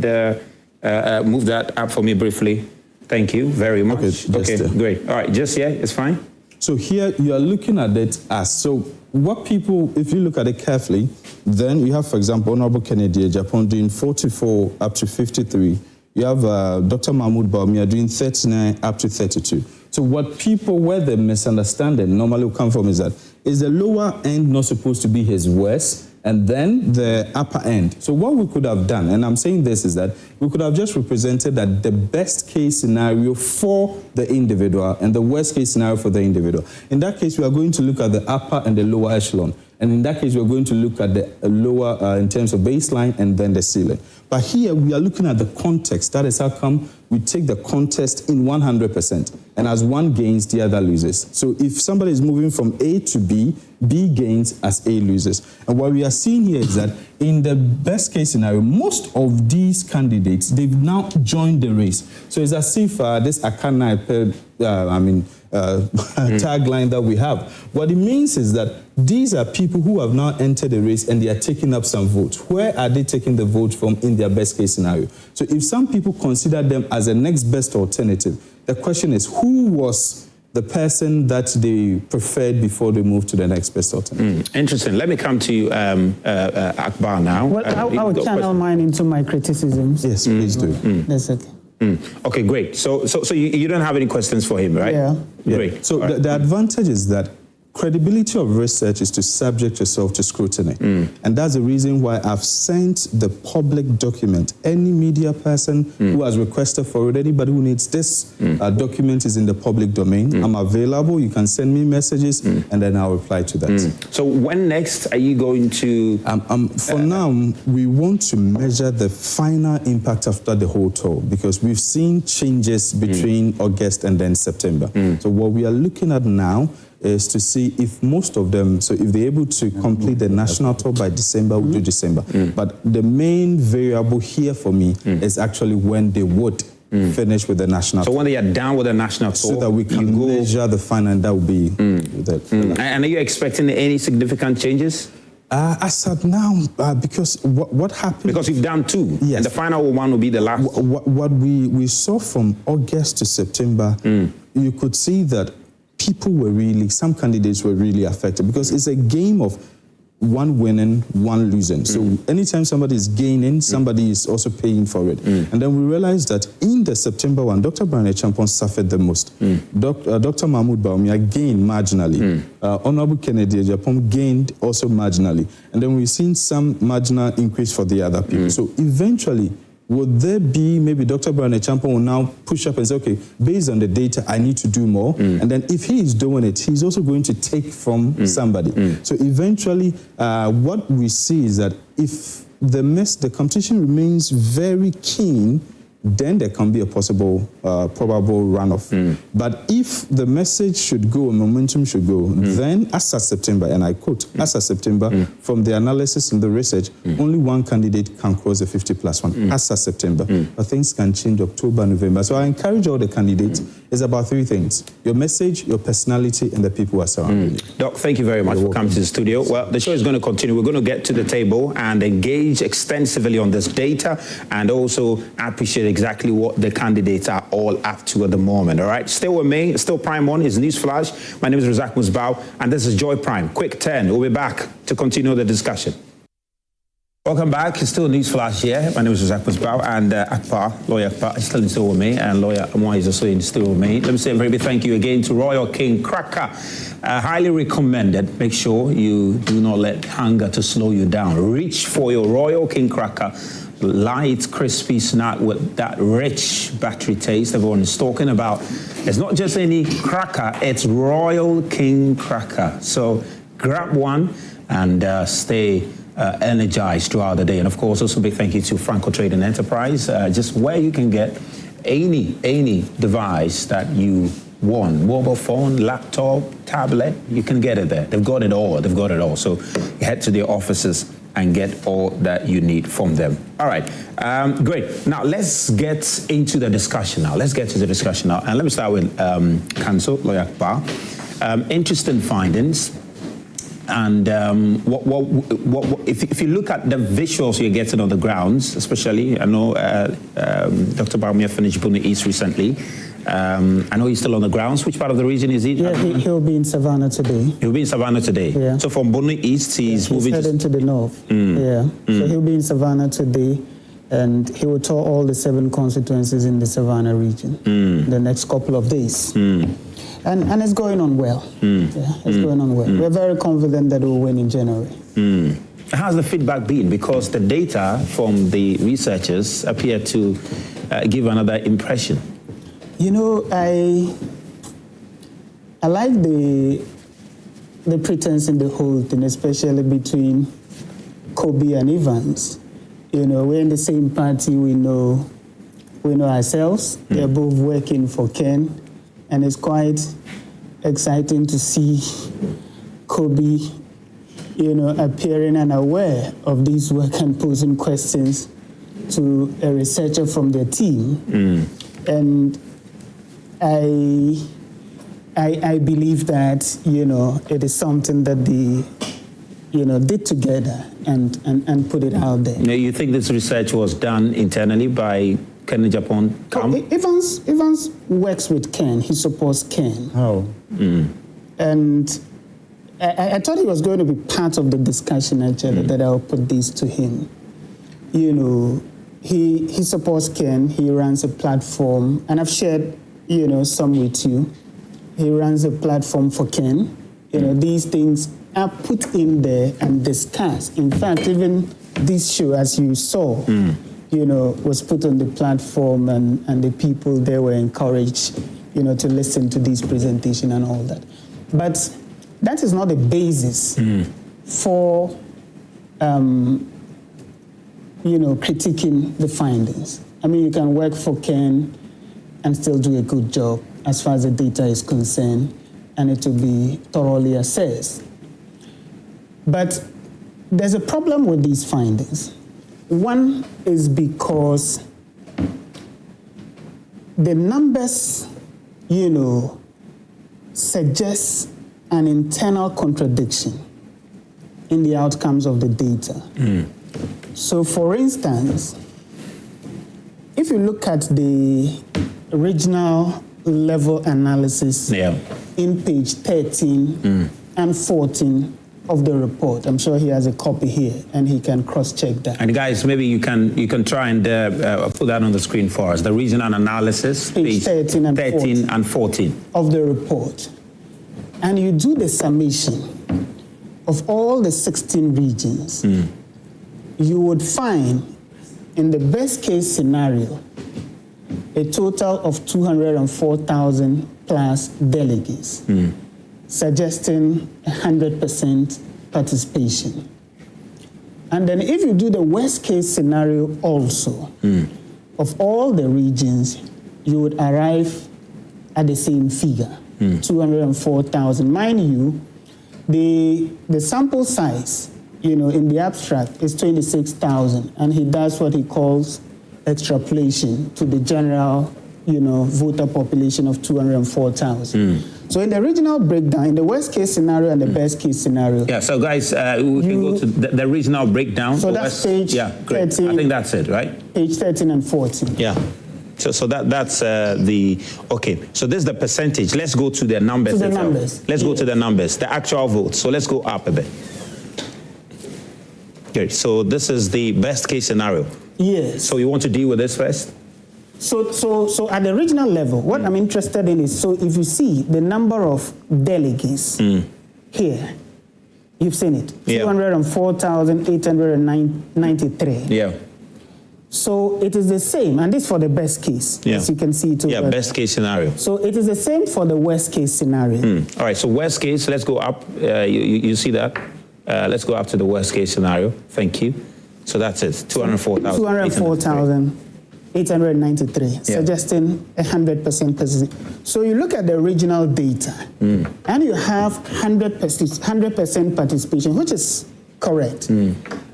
move that up for me briefly. Thank you very much. Okay, great. All right, just it's fine. So here you are looking at it as, so what people, if you look at it carefully, then you have, for example, Honorable Ken Agyapong doing 44 up to 53. You have Dr. Mahmoud Bawumia doing 39 up to 32. So what people, where the misunderstanding normally will come from is that, is the lower end not supposed to be his worst, and then the upper end? So what we could have done, and I'm saying this, is that we could have just represented that the best case scenario for the individual and the worst case scenario for the individual. In that case, we are going to look at the upper and the lower echelon. And in that case, we're going to look at the lower in terms of baseline and then the ceiling. But here, we are looking at the context. That is how come we take the contest in 100%. And as one gains, the other loses. So if somebody is moving from A to B, B gains as A loses. And what we are seeing here is that in the best case scenario, most of these candidates, they've now joined the race. So it's as if this Akana, tagline that we have. What it means is that these are people who have now entered the race and they are taking up some votes. Where are they taking the vote from in their best case scenario? So if some people consider them as the next best alternative, the question is, who was the person that they preferred before they moved to the next best alternative? Interesting. Let me come to you, Akbar, now. Well, I would channel mine into my criticisms. Yes, please do. That's okay. Okay, great. So you don't have any questions for him, right? Yeah. Great. So the advantage is that credibility of research is to subject yourself to scrutiny. And that's the reason why I've sent the public document. Any media person who has requested for it, anybody who needs this document is in the public domain. I'm available. You can send me messages and then I'll reply to that. So when next are you going to... for now, we want to measure the final impact after the whole tour because we've seen changes between August and then September. So what we are looking at now is to see if most of them, so if they're able to complete the national tour by December, we'll do December. But the main variable here for me is actually when they would finish with the national tour. So when they are done with the national tour, so that we can measure the final, and that will be... And are you expecting any significant changes? As of now, because what happened... Because you've done two, yes. And the final one will be the last. What we saw from August to September, you could see that some candidates were really affected because it's a game of one winning, one losing. So anytime somebody is gaining, somebody is also paying for it. And then we realized that in the September one, Dr. Ken Agyapong suffered the most. Dr. Bawumia gained marginally. Honorable Ken Agyapong gained also marginally. And then we've seen some marginal increase for the other people. So eventually, would there be maybe Dr. Ken Agyapong will now push up and say, okay, based on the data, I need to do more. And then if he is doing it, he's also going to take from somebody. So eventually, what we see is that if the competition remains very keen, then there can be a possible, probable runoff. But if the message should go, momentum should go, then as of September, and I quote, as of September, from the analysis and the research, only one candidate can cross the 50+1, as of September. But things can change October, November. So I encourage all the candidates, it's about three things: your message, your personality, and the people who are surrounding you. Doc, thank you very much for coming to the studio. Well, the show is going to continue. We're going to get to the table and engage extensively on this data and also appreciate exactly what the candidates are all up to at the moment, all right? Stay with me. Still Prime 1 is News Flash. My name is Razak Musbao, and this is Joy Prime. Quick 10. We'll be back to continue the discussion. Welcome back. It's still News Flash here. My name is Yussif and Akbar, lawyer Akbar, is still with me, and lawyer Amoah is also still with me. Let me say a very big thank you again to Royal King Cracker. Highly recommended. Make sure you do not let hunger to slow you down. Reach for your Royal King Cracker. Light, crispy snack with that rich battery taste everyone is talking about. It's not just any cracker, it's Royal King Cracker. So grab one and stay energized throughout the day. And of course, also a big thank you to Franco Trading Enterprise, just where you can get any device that you want, mobile phone, laptop, tablet, you can get it there. They've got it all. So head to their offices and get all that you need from them. All right, great. Now let's get into the discussion now. And let me start with Counsel Lawyer Akbar. Interesting findings. And if you look at the visuals you're getting on the grounds, especially, I know Dr. Bawumia finished Borno East recently. I know he's still on the grounds. Which part of the region is he? Yeah, he'll be in Savannah today. Yeah. So from Borno East, he's moving heading to the north. Yeah. So he'll be in Savannah today, and he will tour all the 7 constituencies in the Savannah region the next couple of days. And it's going on well. Going on well. We're very confident that we'll win in January. How's the feedback been? Because the data from the researchers appear to give another impression. You know, I like the pretense in the whole thing, especially between Kobby and Evans. You know, we're in the same party. We know we know ourselves. They're both working for Ken, and it's quite exciting to see Kobby, appearing and aware of this work and posing questions to a researcher from their team. And I believe that, it is something that they, did together and put it out there. Now, you think this research was done internally by Ken Agyapong? Evans works with Ken. He supports Ken. Oh. And I thought he was going to be part of the discussion, actually, that I'll put this to him. He supports Ken. He runs a platform, and I've shared, some with you. He runs a platform for Ken. These things are put in there and discussed. In fact, even this show, as you saw, was put on the platform, and the people there were encouraged, to listen to this presentation and all that. But that is not the basis for, critiquing the findings. I mean, you can work for Ken and still do a good job as far as the data is concerned, and it will be thoroughly assessed. But there's a problem with these findings. One is because the numbers, suggest an internal contradiction in the outcomes of the data. So, for instance, if you look at the regional level analysis in page 13 and 14 of the report, I'm sure he has a copy here and he can cross-check that. And guys, maybe you can try and put that on the screen for us. The regional analysis, page 13 and 14 of the report. And you do the summation of all the 16 regions, you would find, in the best case scenario, a total of 204,000 plus delegates, suggesting 100% participation. And then if you do the worst case scenario also, of all the regions, you would arrive at the same figure, 204,000. Mind you, the sample size, in the abstract is 26,000, and he does what he calls extrapolation to the general, voter population of 204,000. So in the regional breakdown, in the worst case scenario and the best case scenario. Yeah, so guys, we can go to the regional breakdown. So that's page 13. I think that's it, right? Page 13 and 14. Yeah. So that's okay. So this is the percentage. Let's go to the numbers. Let's go to the numbers, the actual votes. So let's go up a bit. Okay, so this is the best case scenario. Yes. So you want to deal with this first? So at the regional level, what I'm interested in is, so if you see the number of delegates here, you've seen it, 204,893. Yeah. So it is the same, and this for the best case, as you can see. Best case scenario. So it is the same for the worst case scenario. All right, so worst case, let's go up. You see that? Let's go up to the worst case scenario. Thank you. So that's it, 204,000. 204,893, suggesting 100% participation. So you look at the regional data, and you have 100% participation, which is correct.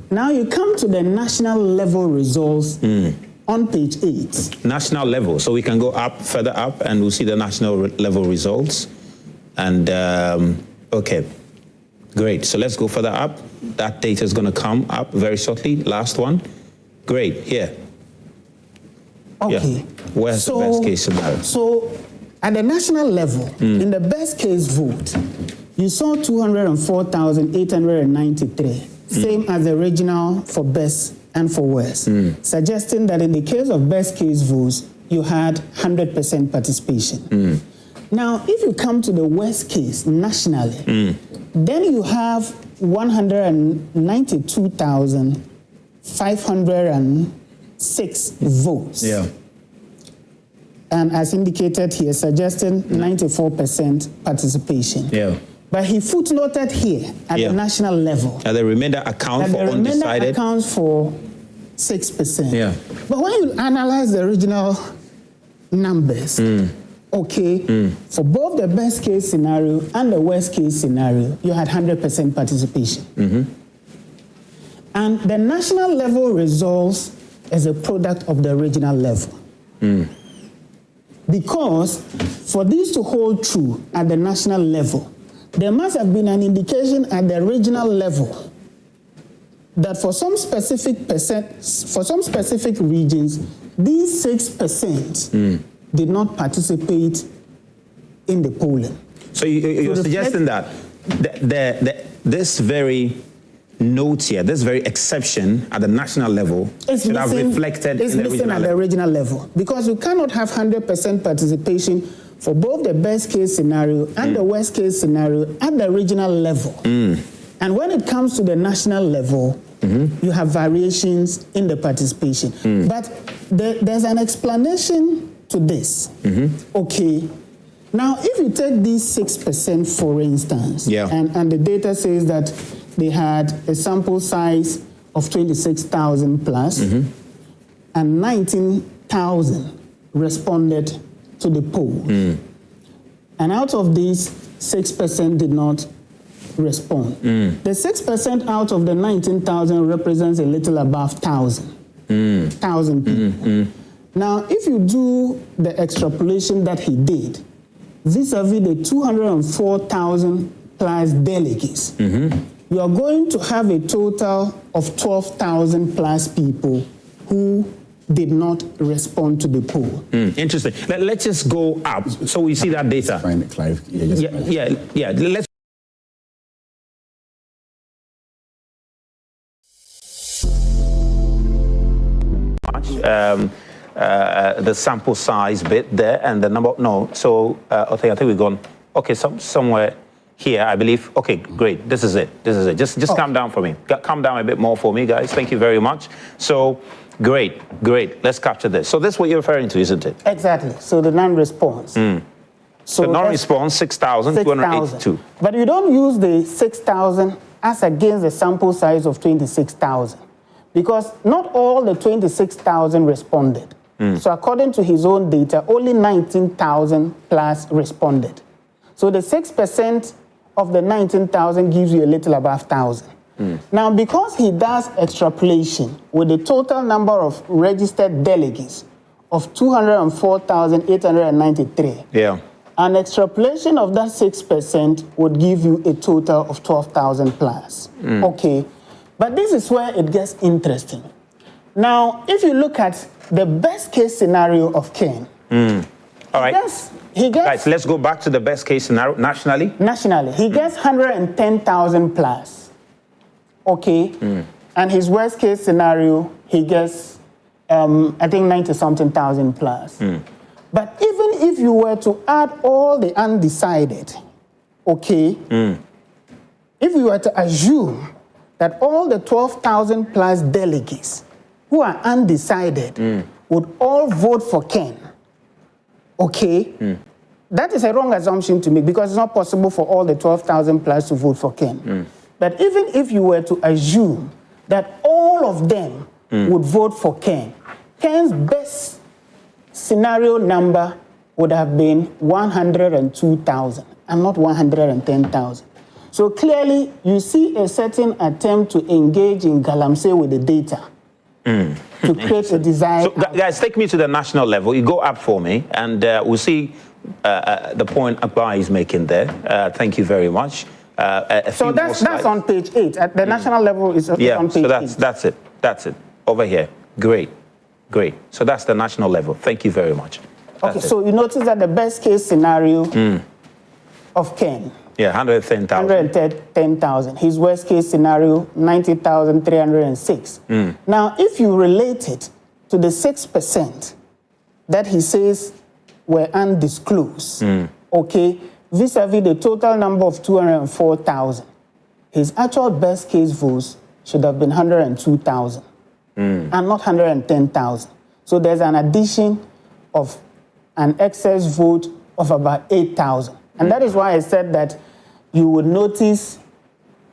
Now you come to the national level results on page 8. National level, so we can go up, further up, and we'll see the national level results. And, okay, great. So let's go further up. That data is going to come up very shortly. Last one. Great, here. Okay. Yeah. Where's the best case scenario? So at the national level, in the best case vote, you saw 204,893. Same as the regional for best and for worst, suggesting that in the case of best case votes, you had 100% participation. Now, if you come to the worst case nationally, then you have 192,506 votes. Yeah. And as indicated here, suggesting 94% participation. Yeah. But he footnoted here at the national level. And the remainder account for undecided. The remainder accounts for 6%. Yeah. But when you analyze the original numbers, for both the best case scenario and the worst case scenario, you had 100% participation. And the national level results as a product of the regional level. Because for this to hold true at the national level, there must have been an indication at the regional level that for some specific regions, these 6% did not participate in the polling. So you're suggesting that this very note here, this very exception at the national level should have reflected in the regional level. Regional level, because you cannot have 100% participation for both the best case scenario and the worst case scenario at the regional level. And when it comes to the national level, you have variations in the participation. But there's an explanation to this. Okay. Now, if you take these 6%, for instance, and the data says that they had a sample size of 26,000 plus, and 19,000 responded to the poll. And out of these, 6% did not respond. The 6% out of the 19,000 represents a little above 1,000 people. Now, if you do the extrapolation that he did, vis-a-vis the 204,000 plus delegates, you are going to have a total of 12,000 plus people who did not respond to the poll. Interesting. Let's just go up so we see that data. Find it, Clive. Yeah. Let's. The sample size bit there and the number. No, so I think we've gone. Okay, somewhere here, I believe. Okay, great. This is it. Just calm down for me. Calm down a bit more for me, guys. Thank you very much. So, great. Let's capture this. So this is what you're referring to, isn't it? Exactly. So the non-response. So non-response, 6,282. But you don't use the 6,000 as against the sample size of 26,000. Because not all the 26,000 responded. So according to his own data, only 19,000 plus responded. So the 6% of the 19,000 gives you a little above 1,000. Now, because he does extrapolation with the total number of registered delegates of 204,893, an extrapolation of that 6% would give you a total of 12,000 plus. Okay. But this is where it gets interesting. Now, if you look at the best case scenario of Ken, all right. Guys, let's go back to the best case scenario nationally. Nationally, he gets 110,000 plus. Okay. And his worst case scenario, he gets, I think, 90-something thousand plus. But even if you were to add all the undecided, okay, if we were to assume that all the 12,000 plus delegates who are undecided would all vote for Ken, okay, that is a wrong assumption to make because it's not possible for all the 12,000 plus to vote for Ken. But even if you were to assume that all of them would vote for Ken, Ken's best scenario number would have been 102,000 and not 110,000. So clearly, you see a certain attempt to engage in galamsey with the data to create a desire. So, guys, take me to the national level. You go up for me, and we'll see the point Akbar is making there. Thank you very much. So that's on page 8. At the national level is on page 8. So that's it. Over here. Great. So that's the national level. Thank you very much. Okay, so you notice that the best case scenario of Ken. Yeah, 110,000. 110,000. His worst case scenario, 90,306. Now, if you relate it to the 6% that he says were undisclosed, okay, vis-a-vis the total number of 204,000, his actual best case votes should have been 102,000 and not 110,000. So there's an addition of an excess vote of about 8,000. And that is why I said that you would notice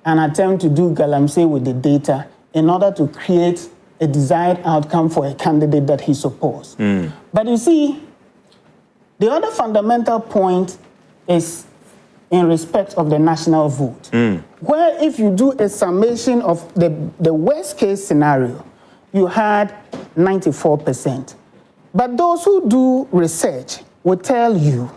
an attempt to do galamsey with the data in order to create a desired outcome for a candidate that he supports. But you see, the other fundamental point is in respect of the national vote, where if you do a summation of the worst case scenario, you had 94%. But those who do research will tell you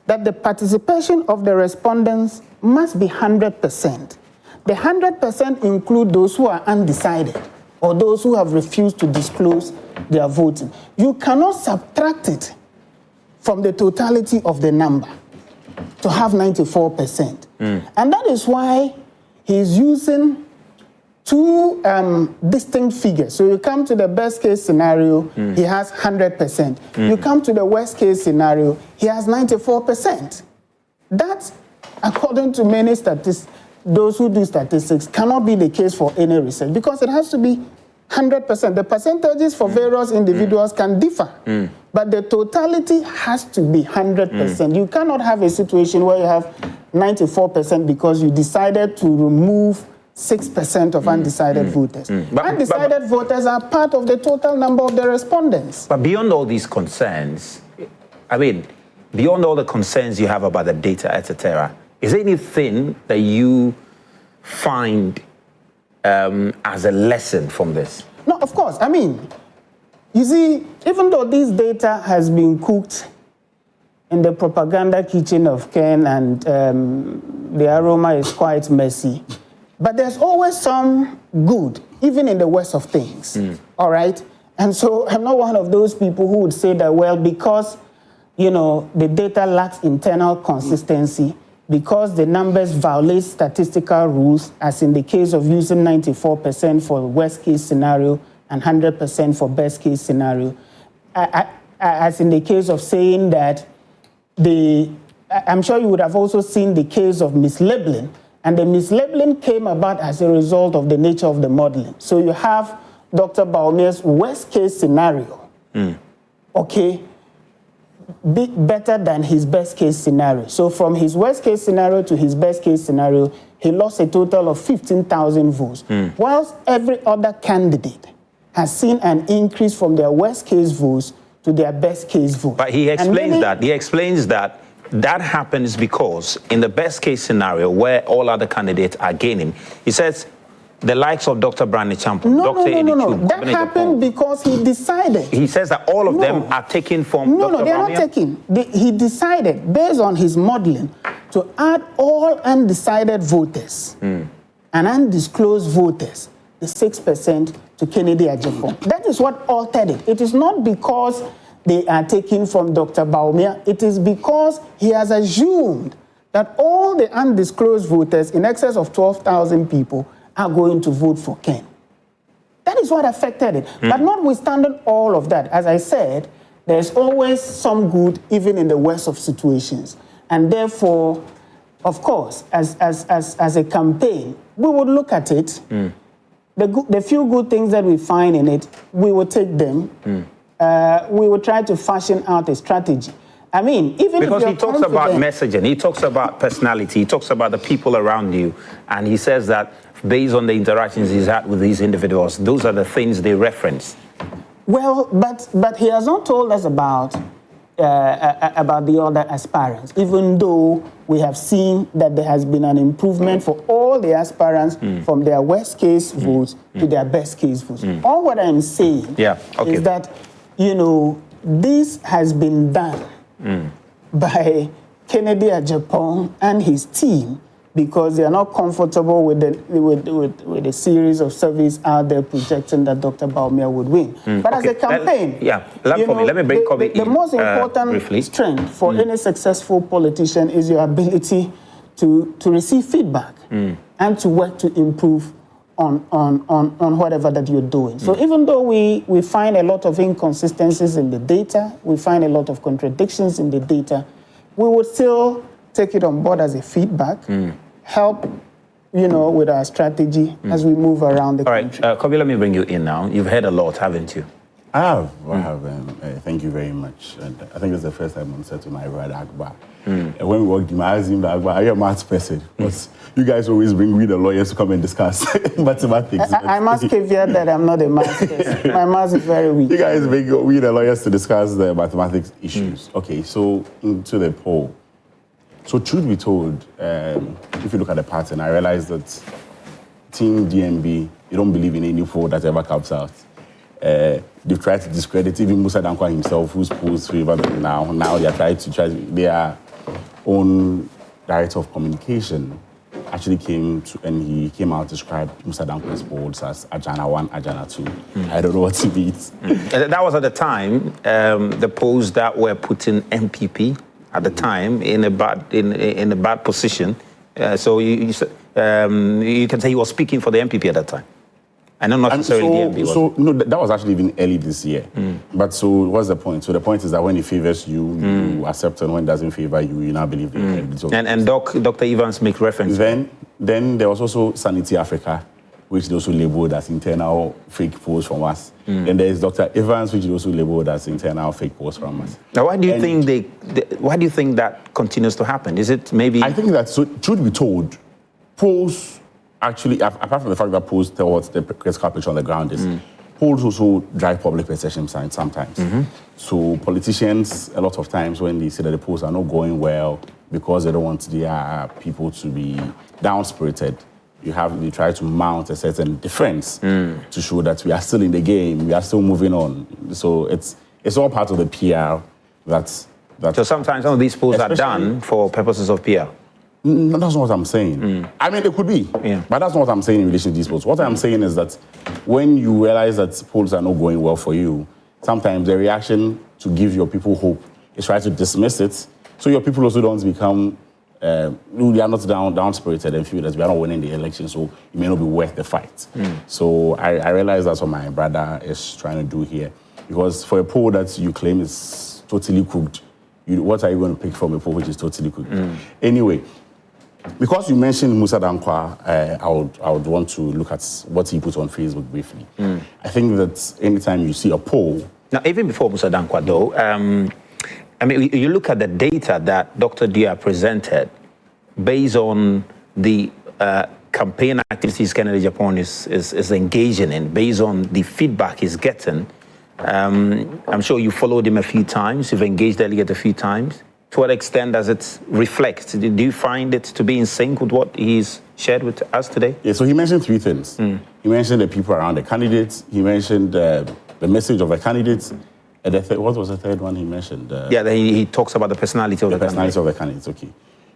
that the participation of the respondents must be 100%. The 100% include those who are undecided or those who have refused to disclose their voting. You cannot subtract it from the totality of the number to have 94%. And that is why he's using two distinct figures. So you come to the best case scenario, he has 100%. You come to the worst case scenario, he has 94%. That, according to many statistics, those who do statistics, cannot be the case for any research because it has to be 100%. The percentages for various individuals can differ, but the totality has to be 100%. You cannot have a situation where you have 94% because you decided to remove 6% of undecided voters. Undecided voters are part of the total number of the respondents. But beyond all these concerns, I mean, beyond all the concerns you have about the data, etc., is there anything that you find as a lesson from this? No, of course. I mean, you see, even though this data has been cooked in the propaganda kitchen of Ken and the aroma is quite messy, but there's always some good, even in the worst of things, all right? And so I'm not one of those people who would say that, well, because, you know, the data lacks internal consistency, because the numbers violate statistical rules, as in the case of using 94% for the worst case scenario and 100% for best case scenario, as in the case of saying that I'm sure you would have also seen the case of mislabeling, and the mislabeling came about as a result of the nature of the modeling. So you have Dr. Bawumia's worst case scenario, okay, better than his best case scenario. So from his worst case scenario to his best case scenario, he lost a total of 15,000 votes, whilst every other candidate has seen an increase from their worst case votes to their best case vote. But he explains that. He explains that that happens because in the best case scenario where all other candidates are gaining, he says the likes of Dr. Brandon Champon, Dr. Aide. No. That happened because he decided. He says that all of them are taken from Dr. No, they are not taken. He decided, based on his modeling, to add all undecided voters and undisclosed voters, the 6% to Ken Agyapong. That is what altered it. It is not because they are taken from Dr. Bawumia. It is because he has assumed that all the undisclosed voters, in excess of 12,000 people, are going to vote for Ken. That is what affected it. But notwithstanding all of that, as I said, there's always some good even in the worst of situations. And therefore, of course, as a campaign, we would look at it. The few good things that we find in it, we will take them. We will try to fashion out a strategy. I mean, even because if he talks about messaging, he talks about personality, he talks about the people around you, and he says that based on the interactions he's had with these individuals, those are the things they reference. Well, but he has not told us about the other aspirants, even though we have seen that there has been an improvement for all the aspirants from their worst case votes to their best case votes. All what I'm saying is that, you know, this has been done by Ken Agyapong and his team because they are not comfortable with the series of surveys out there projecting that Dr. Bawumia would win. But as a campaign, let me bring Kobby in. The most important strength for any successful politician is your ability to receive feedback and to work to improve on whatever that you're doing. So even though we find a lot of inconsistencies in the data, we find a lot of contradictions in the data, we would still take it on board as a feedback, help, you know, with our strategy as we move around the country. All right, Kobby, let me bring you in now. You've heard a lot, haven't you? I have. Thank you very much. And I think it's the first time I'm said to my brother Akbar. And when we walked him, I asked him, Akbar, are you a maths person? Because you guys always bring we the lawyers to come and discuss mathematics. I must caveat that I'm not a maths person. My maths is very weak. You guys bring we the lawyers to discuss the mathematics issues. Okay, so to the poll. So truth be told, if you look at the pattern, I realized that Team DMB, you don't believe in any poll that ever comes out. They've tried to discredit even Musa Dankwa himself, whose polls favor them now. Now they are trying to their own director of communication actually came out to describe Musa Dankwa's polls as Ajana 1, Ajana 2. I don't know what it means. That was at the time, the polls that were putting NPP at the time in a bad position. So you can say he was speaking for the NPP at that time. I know not necessarily no, that was actually even early this year. But so what's the point? So the point is that when it favors you, you accept, and when it doesn't favor you, you now believe it. And Dr. Evans make reference. Then there was also Sanity Africa, which they also labeled as internal fake polls from us. Then there is Dr. Evans, which is also labeled as internal fake polls from us. Now, why do you think why do you think that continues to happen? Is it maybe? I think that, so truth be told, polls actually, apart from the fact that polls tell what the critical picture on the ground is, polls also drive public perception sometimes. So politicians, a lot of times when they say that the polls are not going well because they don't want their people to be down-spirited, they try to mount a certain defense to show that we are still in the game, we are still moving on. So it's all part of the PR that so sometimes some of these polls are done for purposes of PR. No, that's not what I'm saying. I mean, it could be, but that's not what I'm saying in relation to these polls. What I'm saying is that when you realize that polls are not going well for you, sometimes the reaction to give your people hope is try to dismiss it, so your people also don't become, they are not down-spirited and feel that we are not winning the election, so it may not be worth the fight. So I realize that's what my brother is trying to do here. Because for a poll that you claim is totally cooked, what are you going to pick from a poll which is totally cooked? Anyway, because you mentioned Musa Dankwa, I would want to look at what he put on Facebook briefly. I think that anytime you see a poll... Now, even before Musa Dankwa, though, I mean, you look at the data that Dr. Dia presented based on the campaign activities Ken Agyapong is engaging in, based on the feedback he's getting. I'm sure you followed him a few times, you've engaged delegate a few times. To what extent does it reflect? Do you find it to be in sync with what he's shared with us today? Yeah, so he mentioned three things. He mentioned the people around the candidates. He mentioned the message of the candidates. And what was the third one he mentioned? He talks about the personality of the candidates. Personality of the candidates, okay.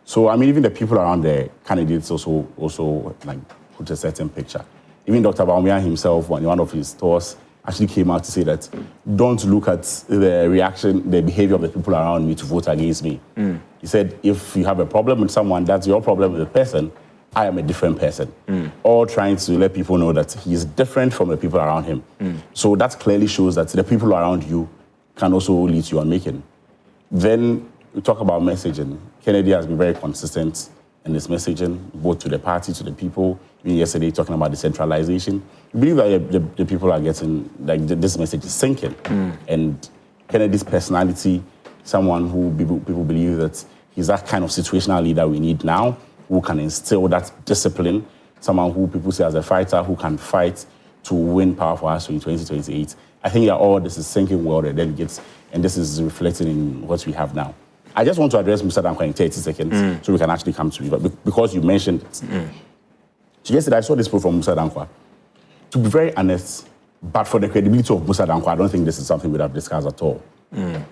So, I mean, even the people around the candidates also like, put a certain picture. Even Dr. Bawumia himself, in one of his tours, actually came out to say that don't look at the reaction, the behavior of the people around me to vote against me. He said, if you have a problem with someone, that's your problem with the person. I am a different person. All trying to let people know that he is different from the people around him. So that clearly shows that the people around you can also lead you on making. Then we talk about messaging. Kennedy has been very consistent in his messaging, both to the party, to the people. Even yesterday, talking about decentralization. We believe that the people are getting, like, this message is sinking. And Kennedy's personality, someone who people believe that he's that kind of situational leader we need now, who can instill that discipline, someone who people see as a fighter, who can fight to win power for us in 2028. I think that all this is sinking well, the delegates, and this is reflecting in what we have now. I just want to address Mr. Dankwa in 30 seconds so we can actually come to it, but because you mentioned it. So yesterday I saw this poll from Musa Dankwa. To be very honest, but for the credibility of Musa Dankwa, I don't think this is something we have discussed at all.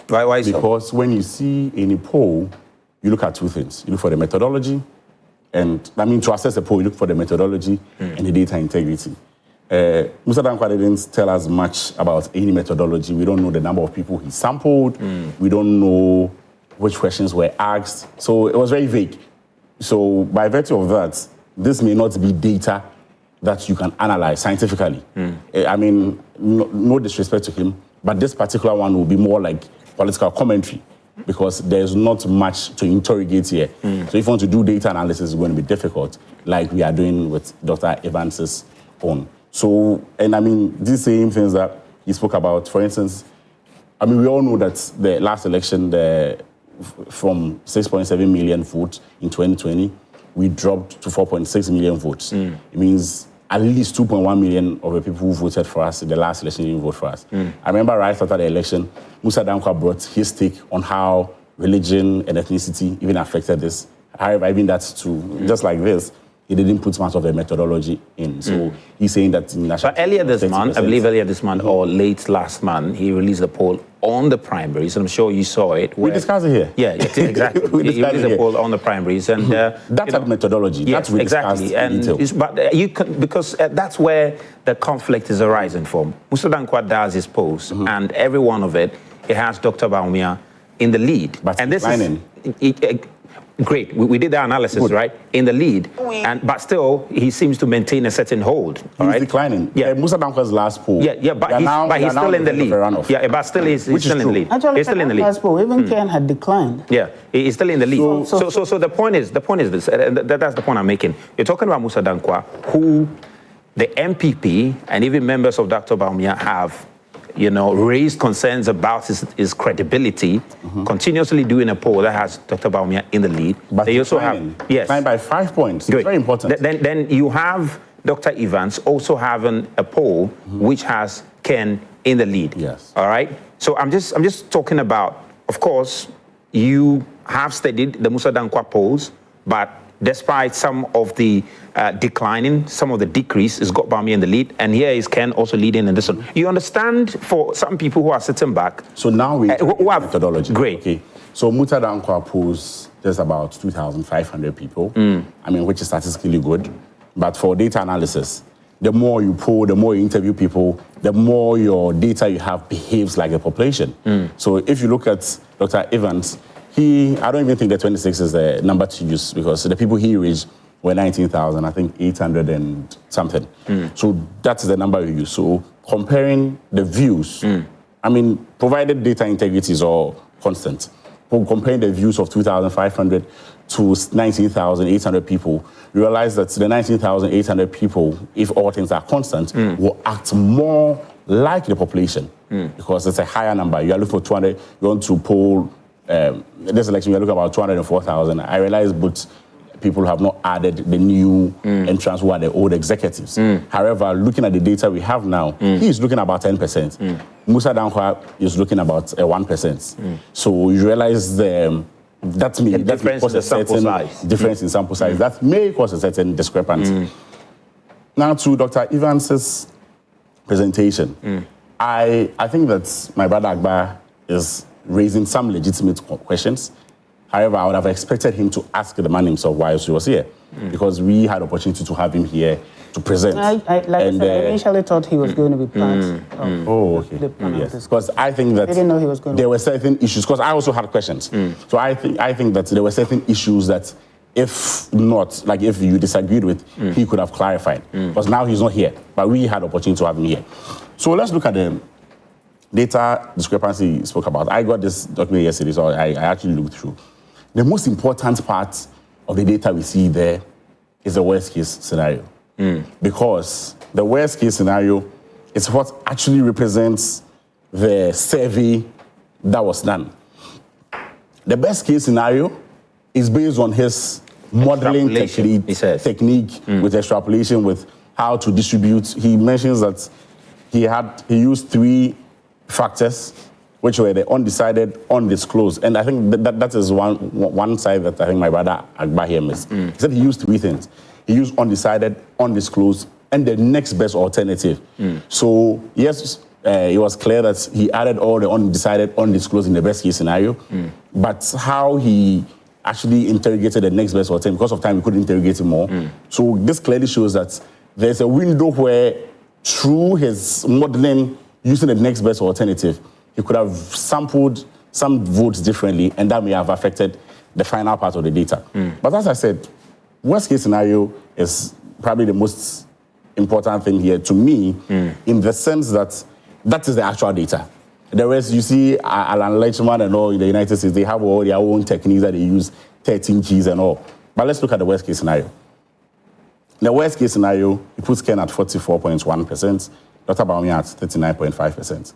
Why so? Because when you see any poll, you look at two things. You look for the methodology, and I mean, to assess the poll, you look for the methodology and the data integrity. Musa Dankwa didn't tell us much about any methodology. We don't know the number of people he sampled. We don't know which questions were asked. So it was very vague. So by virtue of that, this may not be data that you can analyze scientifically. I mean, no disrespect to him, but this particular one will be more like political commentary because there's not much to interrogate here. So if you want to do data analysis, it's going to be difficult, like we are doing with Dr. Evans's own. So, and I mean, these same things that he spoke about, for instance, I mean, we all know that the last election, from 6.7 million votes in 2020, we dropped to 4.6 million votes. It means at least 2.1 million of the people who voted for us in the last election didn't vote for us. I remember right after the election, Musa Dankwa brought his take on how religion and ethnicity even affected this. However, even that's too, just like this, he didn't put much of the methodology in. So he's saying that in national. But earlier this month, I believe earlier this month or late last month, he released a poll on the primaries. I'm sure you saw it. We discussed it here. Yeah, exactly. He released a poll on the primaries, and that's a methodology. Yes, that's exactly. And but you can, because that's where the conflict is arising from. Musa Dankwa does his polls, and every one of it has Dr. Bawumia in the lead. But and this declining. is great. We did the analysis, right? In the lead, but still he seems to maintain a certain hold. He's declining. Yeah, Musa Dankwa's last poll. Yeah, but he's still in the lead. Yeah, but still he's still in the lead. Actually, he's still in the lead. Last poll, even Ken had declined. Yeah, he's still in the lead. So the point is this. That's the point I'm making. You're talking about Musa Dankwa, who the NPP and even members of Dr. Bawumia have, raised concerns about his credibility, continuously doing a poll that has Dr. Bawumia in the lead. But they also have, declined by 5 points. It's very important. Then you have Dr. Evans also having a poll which has Ken in the lead. Yes. All right. So I'm just talking about, of course, you have studied the Musa Dankwa polls, but despite some of the declining, some of the decrease, it's got Bawumia in the lead, and here is Ken also leading in this one. You understand, for some people who are sitting back. So now we who have methodology. Great. Okay. So Musa Dankwa polls just about 2,500 people. I mean, which is statistically good. But for data analysis, the more you poll, the more you interview people, the more your data you have behaves like the population. So if you look at Dr. Evans, I don't even think that 26 is the number to use, because the people he reached were 19,000, I think 800 and something. So that's the number you use. So comparing the views, I mean, provided data integrity is all constant, but comparing the views of 2,500 to 19,800 people, you realize that the 19,800 people, if all things are constant, will act more like the population, because it's a higher number. You are looking for 200, you want to poll this election, we are looking at about 204,000. I realize both people have not added the new entrants who are the old executives. However, looking at the data we have now, he is looking about 10%. Musa Dankwa is looking about 1%. So you realize that may cause a certain difference in sample size. That may cause a certain discrepancy. Now to Dr. Evans's presentation. I think that my brother Akbar is raising some legitimate questions. However, I would have expected him to ask the man himself why he was here, because we had opportunity to have him here to present. I initially thought he was going to be part of the panel. Yes, because I think that I didn't know he was going there were certain issues, because I also had questions. So I think that there were certain issues that if you disagreed with, he could have clarified. Because now he's not here, but we had opportunity to have him here. So let's look at the data discrepancy he spoke about. I got this document yesterday, so I actually looked through. The most important part of the data we see there is the worst case scenario. Because the worst case scenario is what actually represents the survey that was done. The best case scenario is based on his modeling technique with extrapolation, with how to distribute. He mentions that he used 3 factors, which were the undecided, undisclosed. And I think that is one side that I think my brother Akbar here missed. He said he used 3 things. He used undecided, undisclosed, and the next best alternative. So yes, it was clear that he added all the undecided, undisclosed in the best case scenario. But how he actually interrogated the next best alternative, because of time, we couldn't interrogate him more. So this clearly shows that there's a window where, through his modeling, using the next best alternative, he could have sampled some votes differently, and that may have affected the final part of the data. But as I said, worst case scenario is probably the most important thing here to me, in the sense that is the actual data. The rest, you see, Alan Lechman and all in the United States, they have all their own techniques that they use, 13 keys and all. But let's look at the worst case scenario. The worst case scenario, he puts Ken at 44.1%, Dr. Bawumia at 39.5%.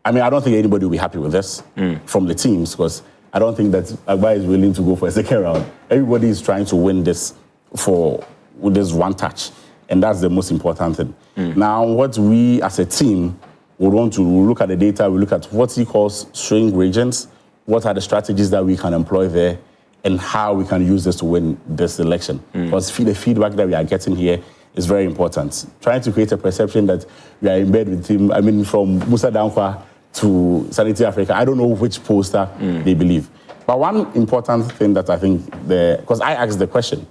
I mean, I don't think anybody will be happy with this from the teams, because I don't think that Akbar is willing to go for a second round. Everybody is trying to win this with this one touch, and that's the most important thing. Now, what we as a team would want to look at the data, we look at what he calls swing regions, what are the strategies that we can employ there, and how we can use this to win this election. Because the feedback that we are getting here is very important. Trying to create a perception that we are in bed with him, I mean, from Musa Dankwa to Sanity Africa, I don't know which poster they believe. But one important thing that I think, because I asked the question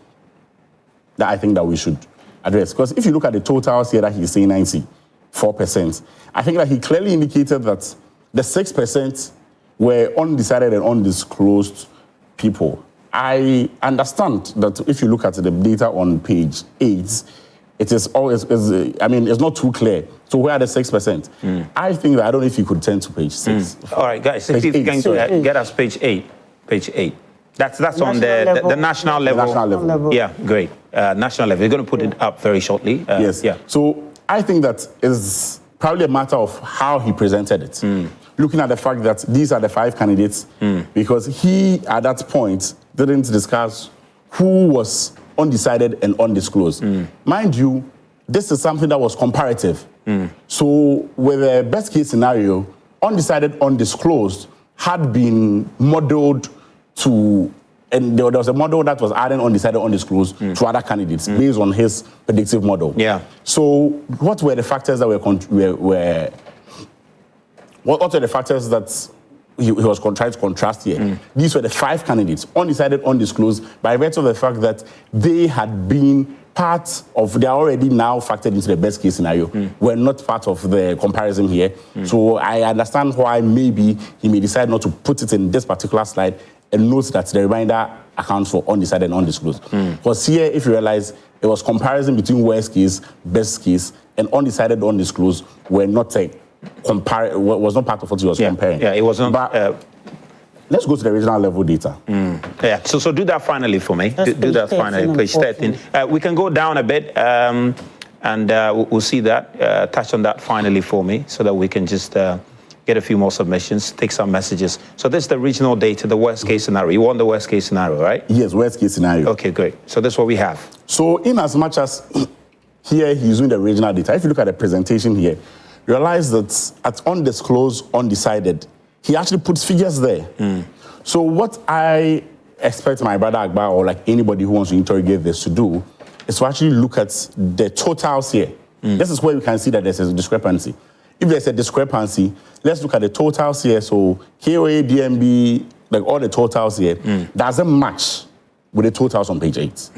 that I think that we should address, because if you look at the totals here that he's saying 94%, I think that he clearly indicated that the 6% were undecided and undisclosed people. I understand that if you look at the data on page 8, it is always, it's not too clear. So where are the 6%? I think that, I don't know if you could turn to page 6. All right, guys, if you can get us page 8. Page 8. That's on the national level. National level. Yeah, great. National level. You're going to put it up very shortly. Yes. Yeah. So I think that is probably a matter of how he presented it. Looking at the fact that these are the 5 candidates, because he, at that point, didn't discuss who was undecided and undisclosed. Mind you, this is something that was comparative. So with the best case scenario, undecided, undisclosed had been modeled to, and there was a model that was adding undecided, undisclosed to other candidates based on his predictive model. Yeah. So what were the factors that what were the factors that he was trying to contrast here? These were the 5 candidates, undecided, undisclosed, by virtue of the fact that they had been part of, they are already now factored into the best case scenario. We're not part of the comparison here. So I understand why maybe he may decide not to put it in this particular slide and note that the remainder accounts for undecided and undisclosed. Because here, if you realize, it was comparison between worst case, best case, and undecided, undisclosed were not was not part of what he was comparing. Yeah, it was not. But let's go to the regional level data. Yeah, so do that finally for me. Do that finally, page 13. We can go down a bit and we'll see that. Touch on that finally for me so that we can just get a few more submissions, take some messages. So this is the regional data, the worst case scenario. You want the worst case scenario, right? Yes, worst case scenario. Okay, great. So this is what we have. So in as much as here he's using the regional data, if you look at the presentation here, realize that at undisclosed, undecided, he actually puts figures there. So what I expect my brother Akbar or like anybody who wants to interrogate this to do is to actually look at the totals here. This is where we can see that there's a discrepancy. If there's a discrepancy, let's look at the totals here. So KOA, DMB, like all the totals here, doesn't match with the totals on page 8.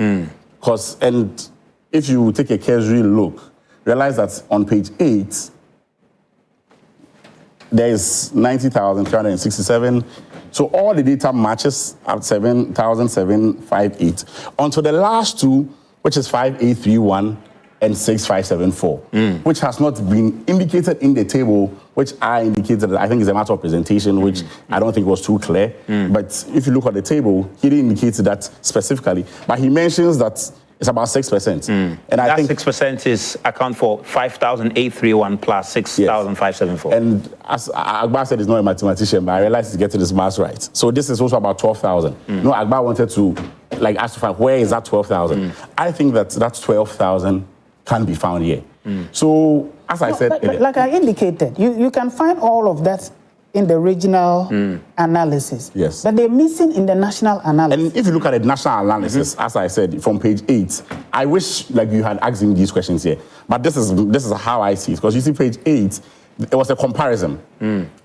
And if you take a cursory look, realize that on page 8, there's 90,367. So all the data matches at 7,758. Onto the last two, which is 5831 and 6574, which has not been indicated in the table, which I indicated, I think is a matter of presentation, which I don't think was too clear. But if you look at the table, he didn't indicate that specifically. But he mentions that it's about 6%. And that I think 6% is account for 5,831 plus 6,574. And as Akbar said, he's not a mathematician, but I realized he's getting his maths right. So this is also about 12,000. No, Akbar wanted to ask to find where is that 12,000. I think that 12,000 can be found here. So as I said, like I indicated, you can find all of that in the regional analysis. Yes. But they're missing in the national analysis. And if you look at the national analysis, as I said, from page 8, I wish you had asked him these questions here. But this is how I see it. Because you see page 8, it was a comparison.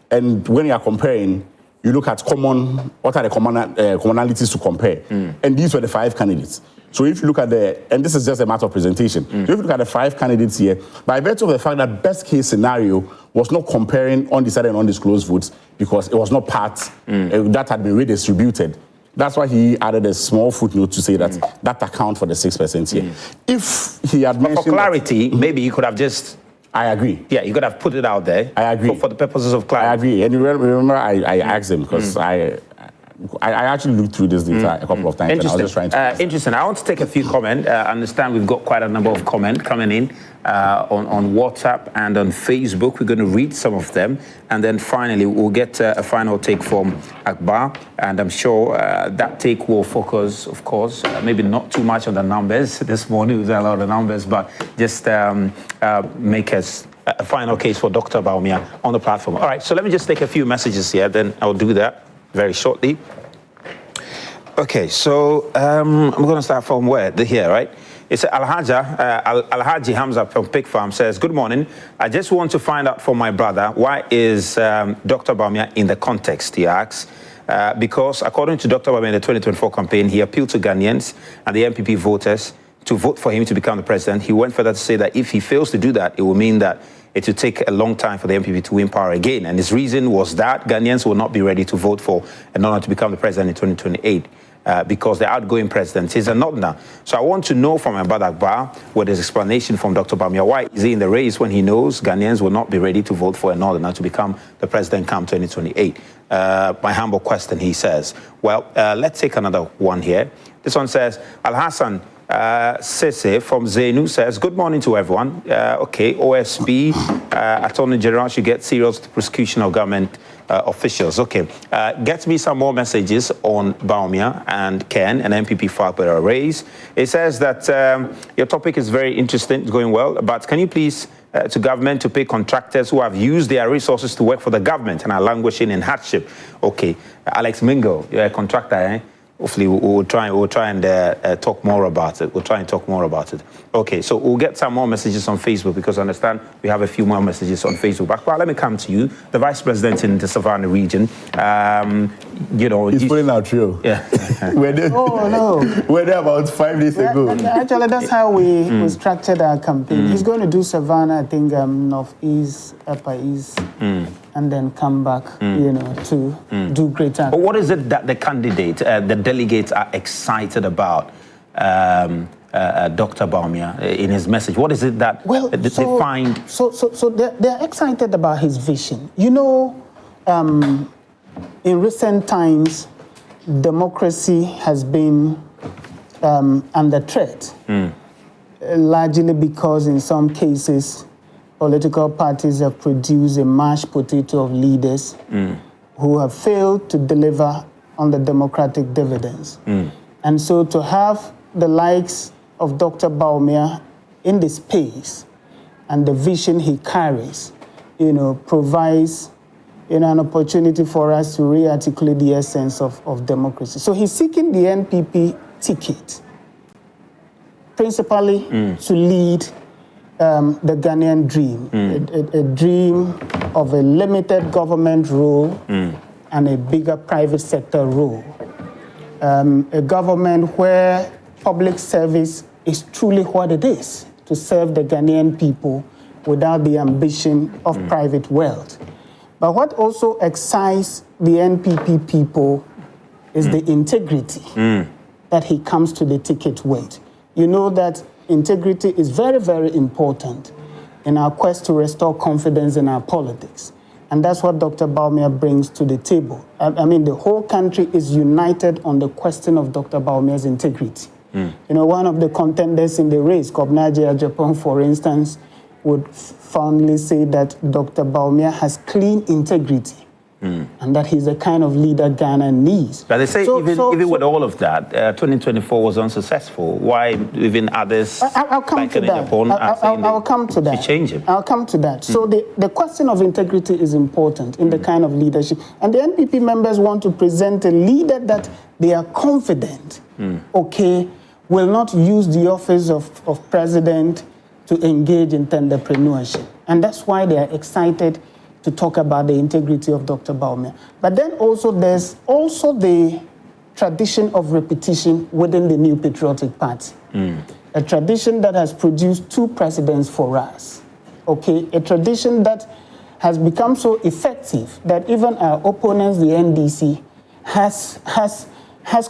And when you are comparing, you look at what are the commonalities to compare. And these were the 5 candidates. So if you look at and this is just a matter of presentation. So if you look at the 5 candidates here, by virtue of the fact that best case scenario was not comparing undecided and undisclosed votes because it was not part that had been redistributed. That's why he added a small footnote to say that that account for the 6% here. If he had mentioned for clarity, maybe he could have just. I agree. Yeah, you could have put it out there. I agree. For the purposes of clarity. I agree. And you remember I asked him because I actually looked through this data a couple of times, and I was just trying to... interesting. I want to take a few comments. I understand we've got quite a number of comments coming in on WhatsApp and on Facebook. We're going to read some of them, and then finally we'll get a final take from Akbar, and I'm sure that take will focus, of course, maybe not too much on the numbers this morning. We've done a lot of numbers, but just make us a final case for Dr. Bawumia on the platform. All right, so let me just take a few messages here, then I'll do that very shortly. Okay, so I'm going to start from where? Here, right? It's Alhaji Hamza from Pig Farm says, good morning. I just want to find out from my brother, why is Dr. Bawumia in the context, he asks. Because according to Dr. Bawumia in the 2024 campaign, he appealed to Ghanaians and the NPP voters to vote for him to become the president. He went further to say that if he fails to do that, it will mean that it will take a long time for the NPP to win power again. And his reason was that Ghanaians will not be ready to vote for Anona to become the president in 2028 because the outgoing president is a Northerner. So I want to know from my brother Akbar what his explanation from Dr. Bawumia. Why is he in the race when he knows Ghanaians will not be ready to vote for a Northerner to become the president come 2028? My humble question, he says. Well, let's take another one here. This one says, Al-Hassan Sese from Zenu says, good morning to everyone. Okay, OSP, Attorney General should get serious with the prosecution of government officials. Okay, get me some more messages on Bawumia and Ken and NPP Fakbera raise. It says that your topic is very interesting, it's going well, but can you please to government to pay contractors who have used their resources to work for the government and are languishing in hardship? Okay, Alex Mingo, you're a contractor, eh? Hopefully we'll try and talk more about it. We'll try and talk more about it. Okay, so we'll get some more messages on Facebook because I understand we have a few more messages on Facebook. But let me come to you, the Vice President in the Savannah region. You know, he's pulling out trio. Yeah. We're there. Oh no. We're there about 5 days ago. Actually, that's how we structured our campaign. He's going to do Savannah, I think, Northeast, Upper East, and then come back, you know, to do greater. But what is it that the candidate, the delegates are excited about Dr. Bawumia in his message? What is it that they find? So they're excited about his vision. You know, in recent times, democracy has been under threat, largely because in some cases, political parties have produced a mashed potato of leaders who have failed to deliver on the democratic dividends. And so to have the likes of Dr. Bawumia in the space and the vision he carries, you know, provides, you know, an opportunity for us to re-articulate the essence of democracy. So he's seeking the NPP ticket, principally to lead the Ghanaian dream, a dream of a limited government role and a bigger private sector role. A government where public service is truly what it is, to serve the Ghanaian people without the ambition of private wealth. But what also excites the NPP people is the integrity that he comes to the ticket with. You know that integrity is very, very important in our quest to restore confidence in our politics. And that's what Dr. Bawumia brings to the table. I mean, the whole country is united on the question of Dr. Bawumia's integrity. You know, one of the contenders in the race, Kobby Amoah Esq, for instance, would fondly say that Dr. Bawumia has clean integrity. And that he's the kind of leader Ghana needs. But they say even with all of that, 2024 was unsuccessful. Why even others I'll come to that. I'll come to that. Change him. I'll come to that. So the question of integrity is important in the kind of leadership. And the NPP members want to present a leader that they are confident, okay, will not use the office of president to engage in entrepreneurship. And that's why they are excited to talk about the integrity of Dr. Bawumia. But then also there's also the tradition of repetition within the New Patriotic Party. A tradition that has produced 2 presidents for us. Okay, a tradition that has become so effective that even our opponents, the NDC, has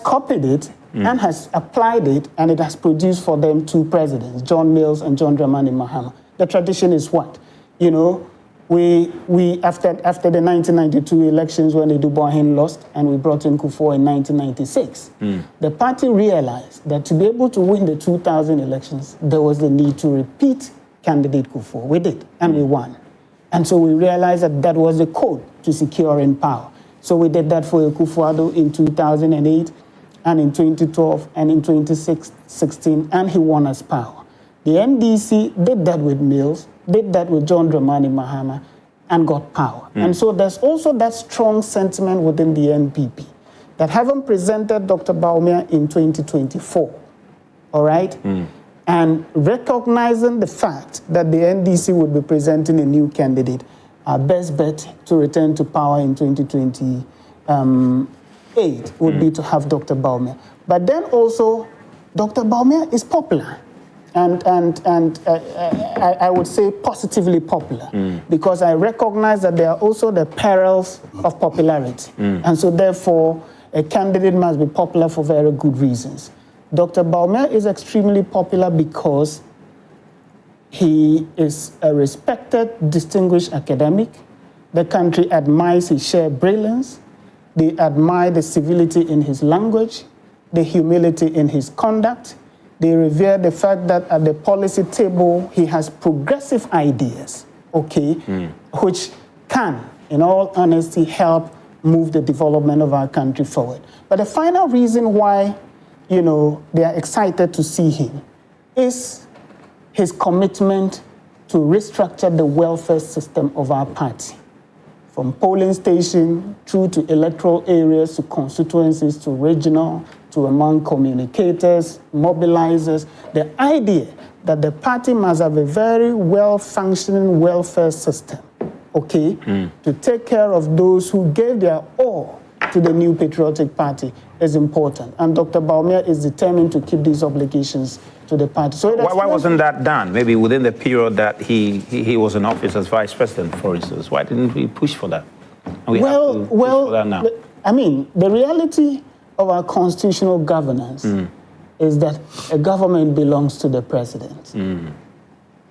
copied it and has applied it, and it has produced for them 2 presidents, John Mills and John Dramani Mahama. The tradition is what? You know, After the 1992 elections when the Dubois lost and we brought in Kufuor in 1996, the party realized that to be able to win the 2000 elections, there was the need to repeat candidate Kufuor. We did, and we won. And so we realized that that was the code to securing power. So we did that for Kufuor in 2008, and in 2012, and in 2016, and he won us power. The NDC did that with Mills, did that with John Dramani Mahama, and got power. And so there's also that strong sentiment within the NPP that having presented Dr. Bawumia in 2024, all right, and recognizing the fact that the NDC would be presenting a new candidate, our best bet to return to power in 2028 would be to have Dr. Bawumia. But then also, Dr. Bawumia is popular. And I would say positively popular, because I recognize that there are also the perils of popularity. And so therefore, a candidate must be popular for very good reasons. Dr. Bawumia is extremely popular because he is a respected, distinguished academic. The country admires his sheer brilliance. They admire the civility in his language, the humility in his conduct. They revere the fact that at the policy table, he has progressive ideas, okay, which can, in all honesty, help move the development of our country forward. But the final reason why, they are excited to see him is his commitment to restructure the welfare system of our party. From polling station through to electoral areas, to constituencies, to regional, to among communicators, mobilizers, the idea that the party must have a very well-functioning welfare system, okay, to take care of those who gave their all to the new patriotic party is important. And Dr. Bawumia is determined to keep these obligations to the party. So why wasn't that done? Maybe within the period that he was in office as vice president, for instance. Why didn't we push for that? And we have to push for that now. I mean, the reality of our constitutional governance is that a government belongs to the president.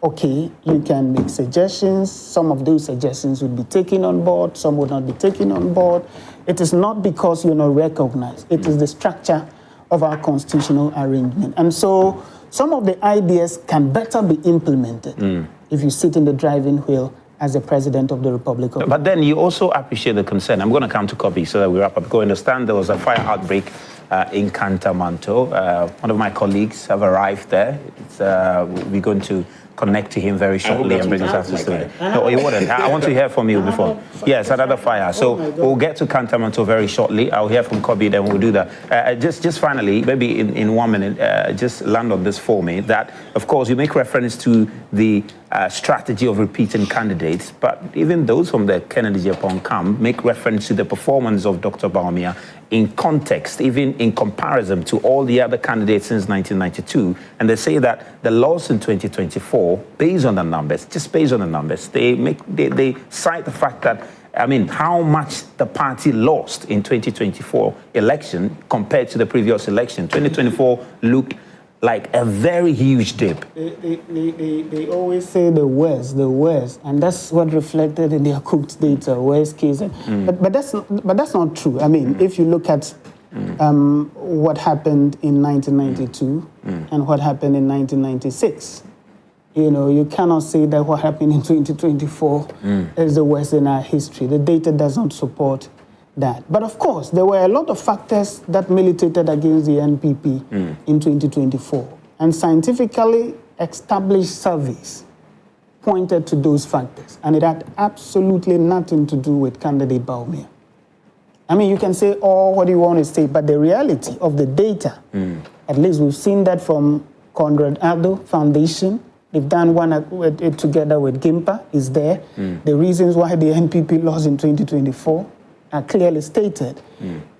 Okay, you can make suggestions. Some of those suggestions would be taken on board. Some would not be taken on board. It is not because you're not recognized. It is the structure of our constitutional arrangement. And so some of the ideas can better be implemented if you sit in the driving wheel as the president of the Republic of But then you also appreciate the concern. I'm going to come to Kobby so that we wrap up. Go understand there was a fire outbreak in Kantamanto. One of my colleagues have arrived there. We're going to connect to him very shortly and bring us up to studio. No, he wouldn't. I want to hear from you before. Yes, another fire. So we'll get to Kantamanto very shortly. I'll hear from Kobby, then we'll do that. Just finally, maybe in 1 minute, just land on this for me, that, of course, you make reference to the strategy of repeating candidates, but even those from the Ken Agyapong camp make reference to the performance of Dr. Bawumia in context, even in comparison to all the other candidates since 1992. And they say that the loss in 2024, based on the numbers, just based on the numbers, they cite the fact that, I mean, how much the party lost in 2024 election compared to the previous election. 2024 looked like a very huge dip. They always say the worst, and that's what reflected in their cooked data, worst case. But that's not true. I mean, if you look at what happened in 1992 and what happened in 1996, you cannot say that what happened in 2024 is the worst in our history. The data does not support that. But of course, there were a lot of factors that militated against the NPP in 2024. And scientifically established surveys pointed to those factors. And it had absolutely nothing to do with candidate Bawumia. I mean, you can say, what do you want to say? But the reality of the data, at least we've seen that from Conrad Addo Foundation. They've done one together with GIMPA, is there. The reasons why the NPP lost in 2024 are clearly stated.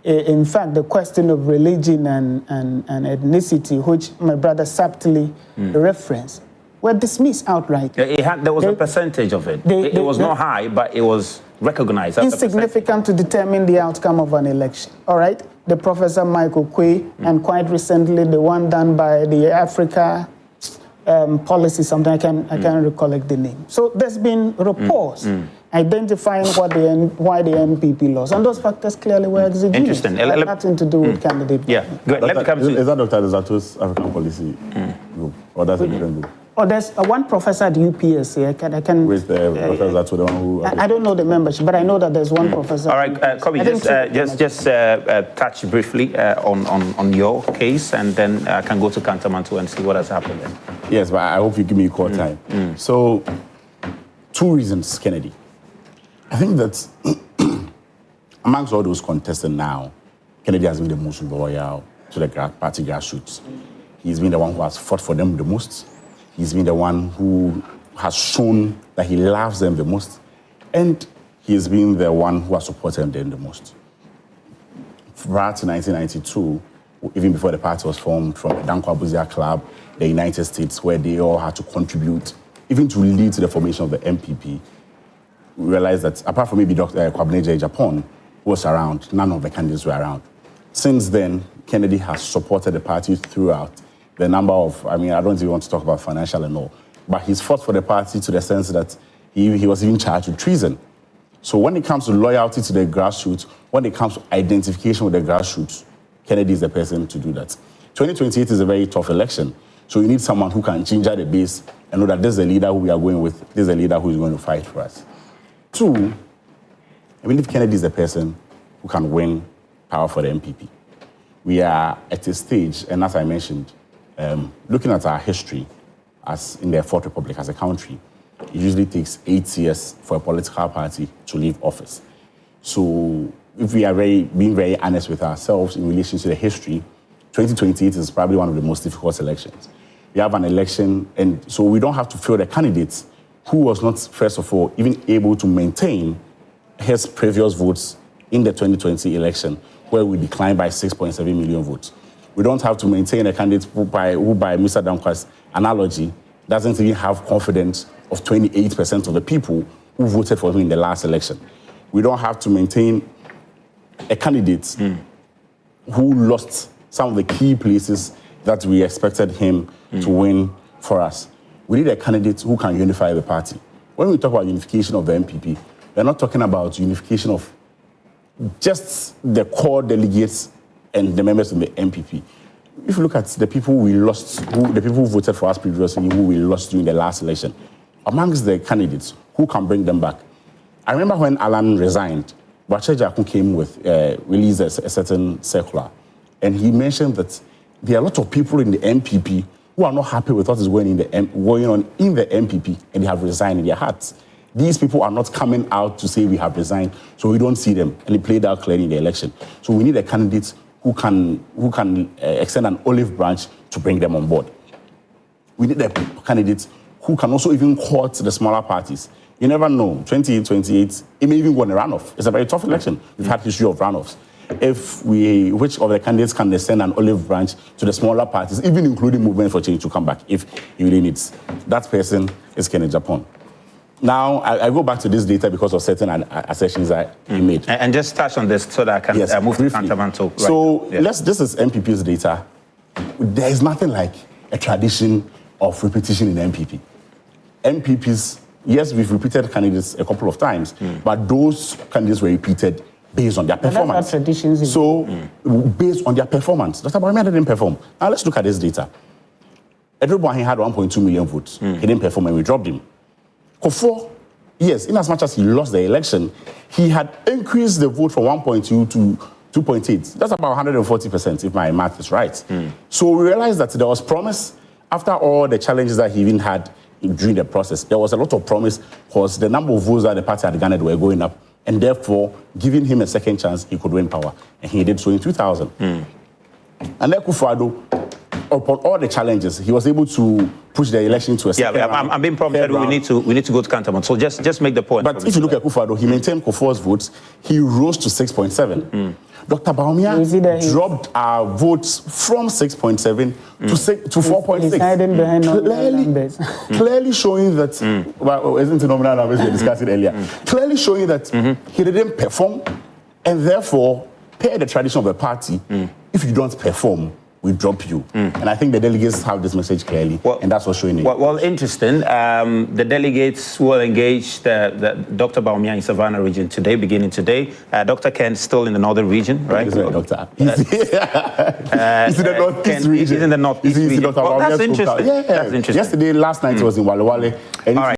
In fact, the question of religion and ethnicity, which my brother subtly referenced, were dismissed outright. There was a percentage of it. It was not high, but it was recognized. Insignificant to determine the outcome of an election. All right? The Professor Michael Quay, and quite recently the one done by the Africa policy, something I can't recollect the name. So there's been reports identifying why the NPP lost, and those factors clearly were exegeted. Interesting. It had nothing to do with candidate. Yeah, good. Let me come to... Is that Dr. Desato's African policy group, or that's a different group? Oh, there's one professor at UPSC. I can. With Dr. Zato, the one who... I don't know the membership, but I know that there's one professor. All right, Kobby, just touch briefly on your case, and then I can go to Kantamanto and see what has happened then. Yes, but I hope you give me equal time. So, 2 reasons, Kennedy. I think that amongst all those contested now, Kennedy has been the most loyal to the party grassroots. He's been the one who has fought for them the most. He's been the one who has shown that he loves them the most. And he's been the one who has supported them the most. Prior to 1992, even before the party was formed, from the Dankwa Buzia Club, the United States, where they all had to contribute, even to lead to the formation of the NPP, we realized that apart from maybe Dr. Kobby Amoah Esq, who was around, none of the candidates were around. Since then, Kennedy has supported the party throughout. The number of, I don't even want to talk about financial and all, but he's fought for the party to the sense that he was even charged with treason. So when it comes to loyalty to the grassroots, when it comes to identification with the grassroots, Kennedy is the person to do that. 2028 is a very tough election, so you need someone who can ginger the base and know that this is the leader who we are going with, this is the leader who is going to fight for us. 2, I believe Kennedy is the person who can win power for the NPP. We are at a stage, and as I mentioned, looking at our history as in the Fourth Republic as a country, it usually takes 8 years for a political party to leave office. So if we are being very honest with ourselves in relation to the history, 2028 is probably one of the most difficult elections. We have an election, and so we don't have to fill the candidates who was not, first of all, even able to maintain his previous votes in the 2020 election, where we declined by 6.7 million votes. We don't have to maintain a candidate who by Mr. Dankwa's analogy, doesn't even have confidence of 28% of the people who voted for him in the last election. We don't have to maintain a candidate who lost some of the key places that we expected him to win for us. We need a candidate who can unify the party. When we talk about unification of the NPP, we're not talking about unification of just the core delegates and the members of the NPP. If you look at the people we lost, the people who voted for us previously, who we lost during the last election, amongst the candidates, who can bring them back? I remember when Alan resigned, Bachejaku came with, released a certain circular, and he mentioned that there are a lot of people in the NPP who are not happy with what is going on in the NPP, and they have resigned in their hearts. These people are not coming out to say we have resigned, so we don't see them, and it played out clearly in the election. So we need a candidate who can extend an olive branch to bring them on board. We need a candidate who can also even court the smaller parties. You never know, 2028, it may even go on a runoff. It's a very tough election. We've had history of runoffs. Which of the candidates can extend an olive branch to the smaller parties, even including Movement for Change to come back, if he really needs. That person is Ken Agyapong. Now, I go back to this data because of certain assertions that he made. And just touch on this so that I can move to Kantamanto. Right. So, this is NPP's data. There is nothing like a tradition of repetition in NPP. NPPs, yes, we've repeated candidates a couple of times, but those candidates were repeated based on their performance. So, based on their performance. Dr. Bawumia didn't perform. Now, let's look at this data. Everyone had 1.2 million votes. He didn't perform and we dropped him. Kofor, yes, in as much as he lost the election, he had increased the vote from 1.2 to 2.8. That's about 140%, if my math is right. So we realized that there was promise. After all the challenges that he even had during the process, there was a lot of promise because the number of votes that the party had garnered were going up, and therefore, giving him a second chance, he could win power. And he did so in 2000. And then Akufo-Addo, upon all the challenges, he was able to push the election to a second round. I'm being prompted. We need to go to Kantamanto. So just make the point. But if you look at Akufo-Addo, he maintained Kofor's votes. He rose to 6.7. Dr. Bawumia dropped our votes from 6.7 to 4.6. Clearly showing that, well, isn't it nominal numbers we discussed it earlier? Clearly showing that he didn't perform, and therefore, per the tradition of the party, if you don't perform, we drop you. And I think the delegates have this message clearly, and that's what's showing it. Well, interesting. The delegates will engage the Dr. Bawumia in Savannah region today, beginning today. Dr. Ken still in the northern region, right? He's doctor. He's in the northeast region. He's in the northeast region. Well, that's interesting. Yeah. That's interesting. Yesterday, last night, was in Wale Wale. All right.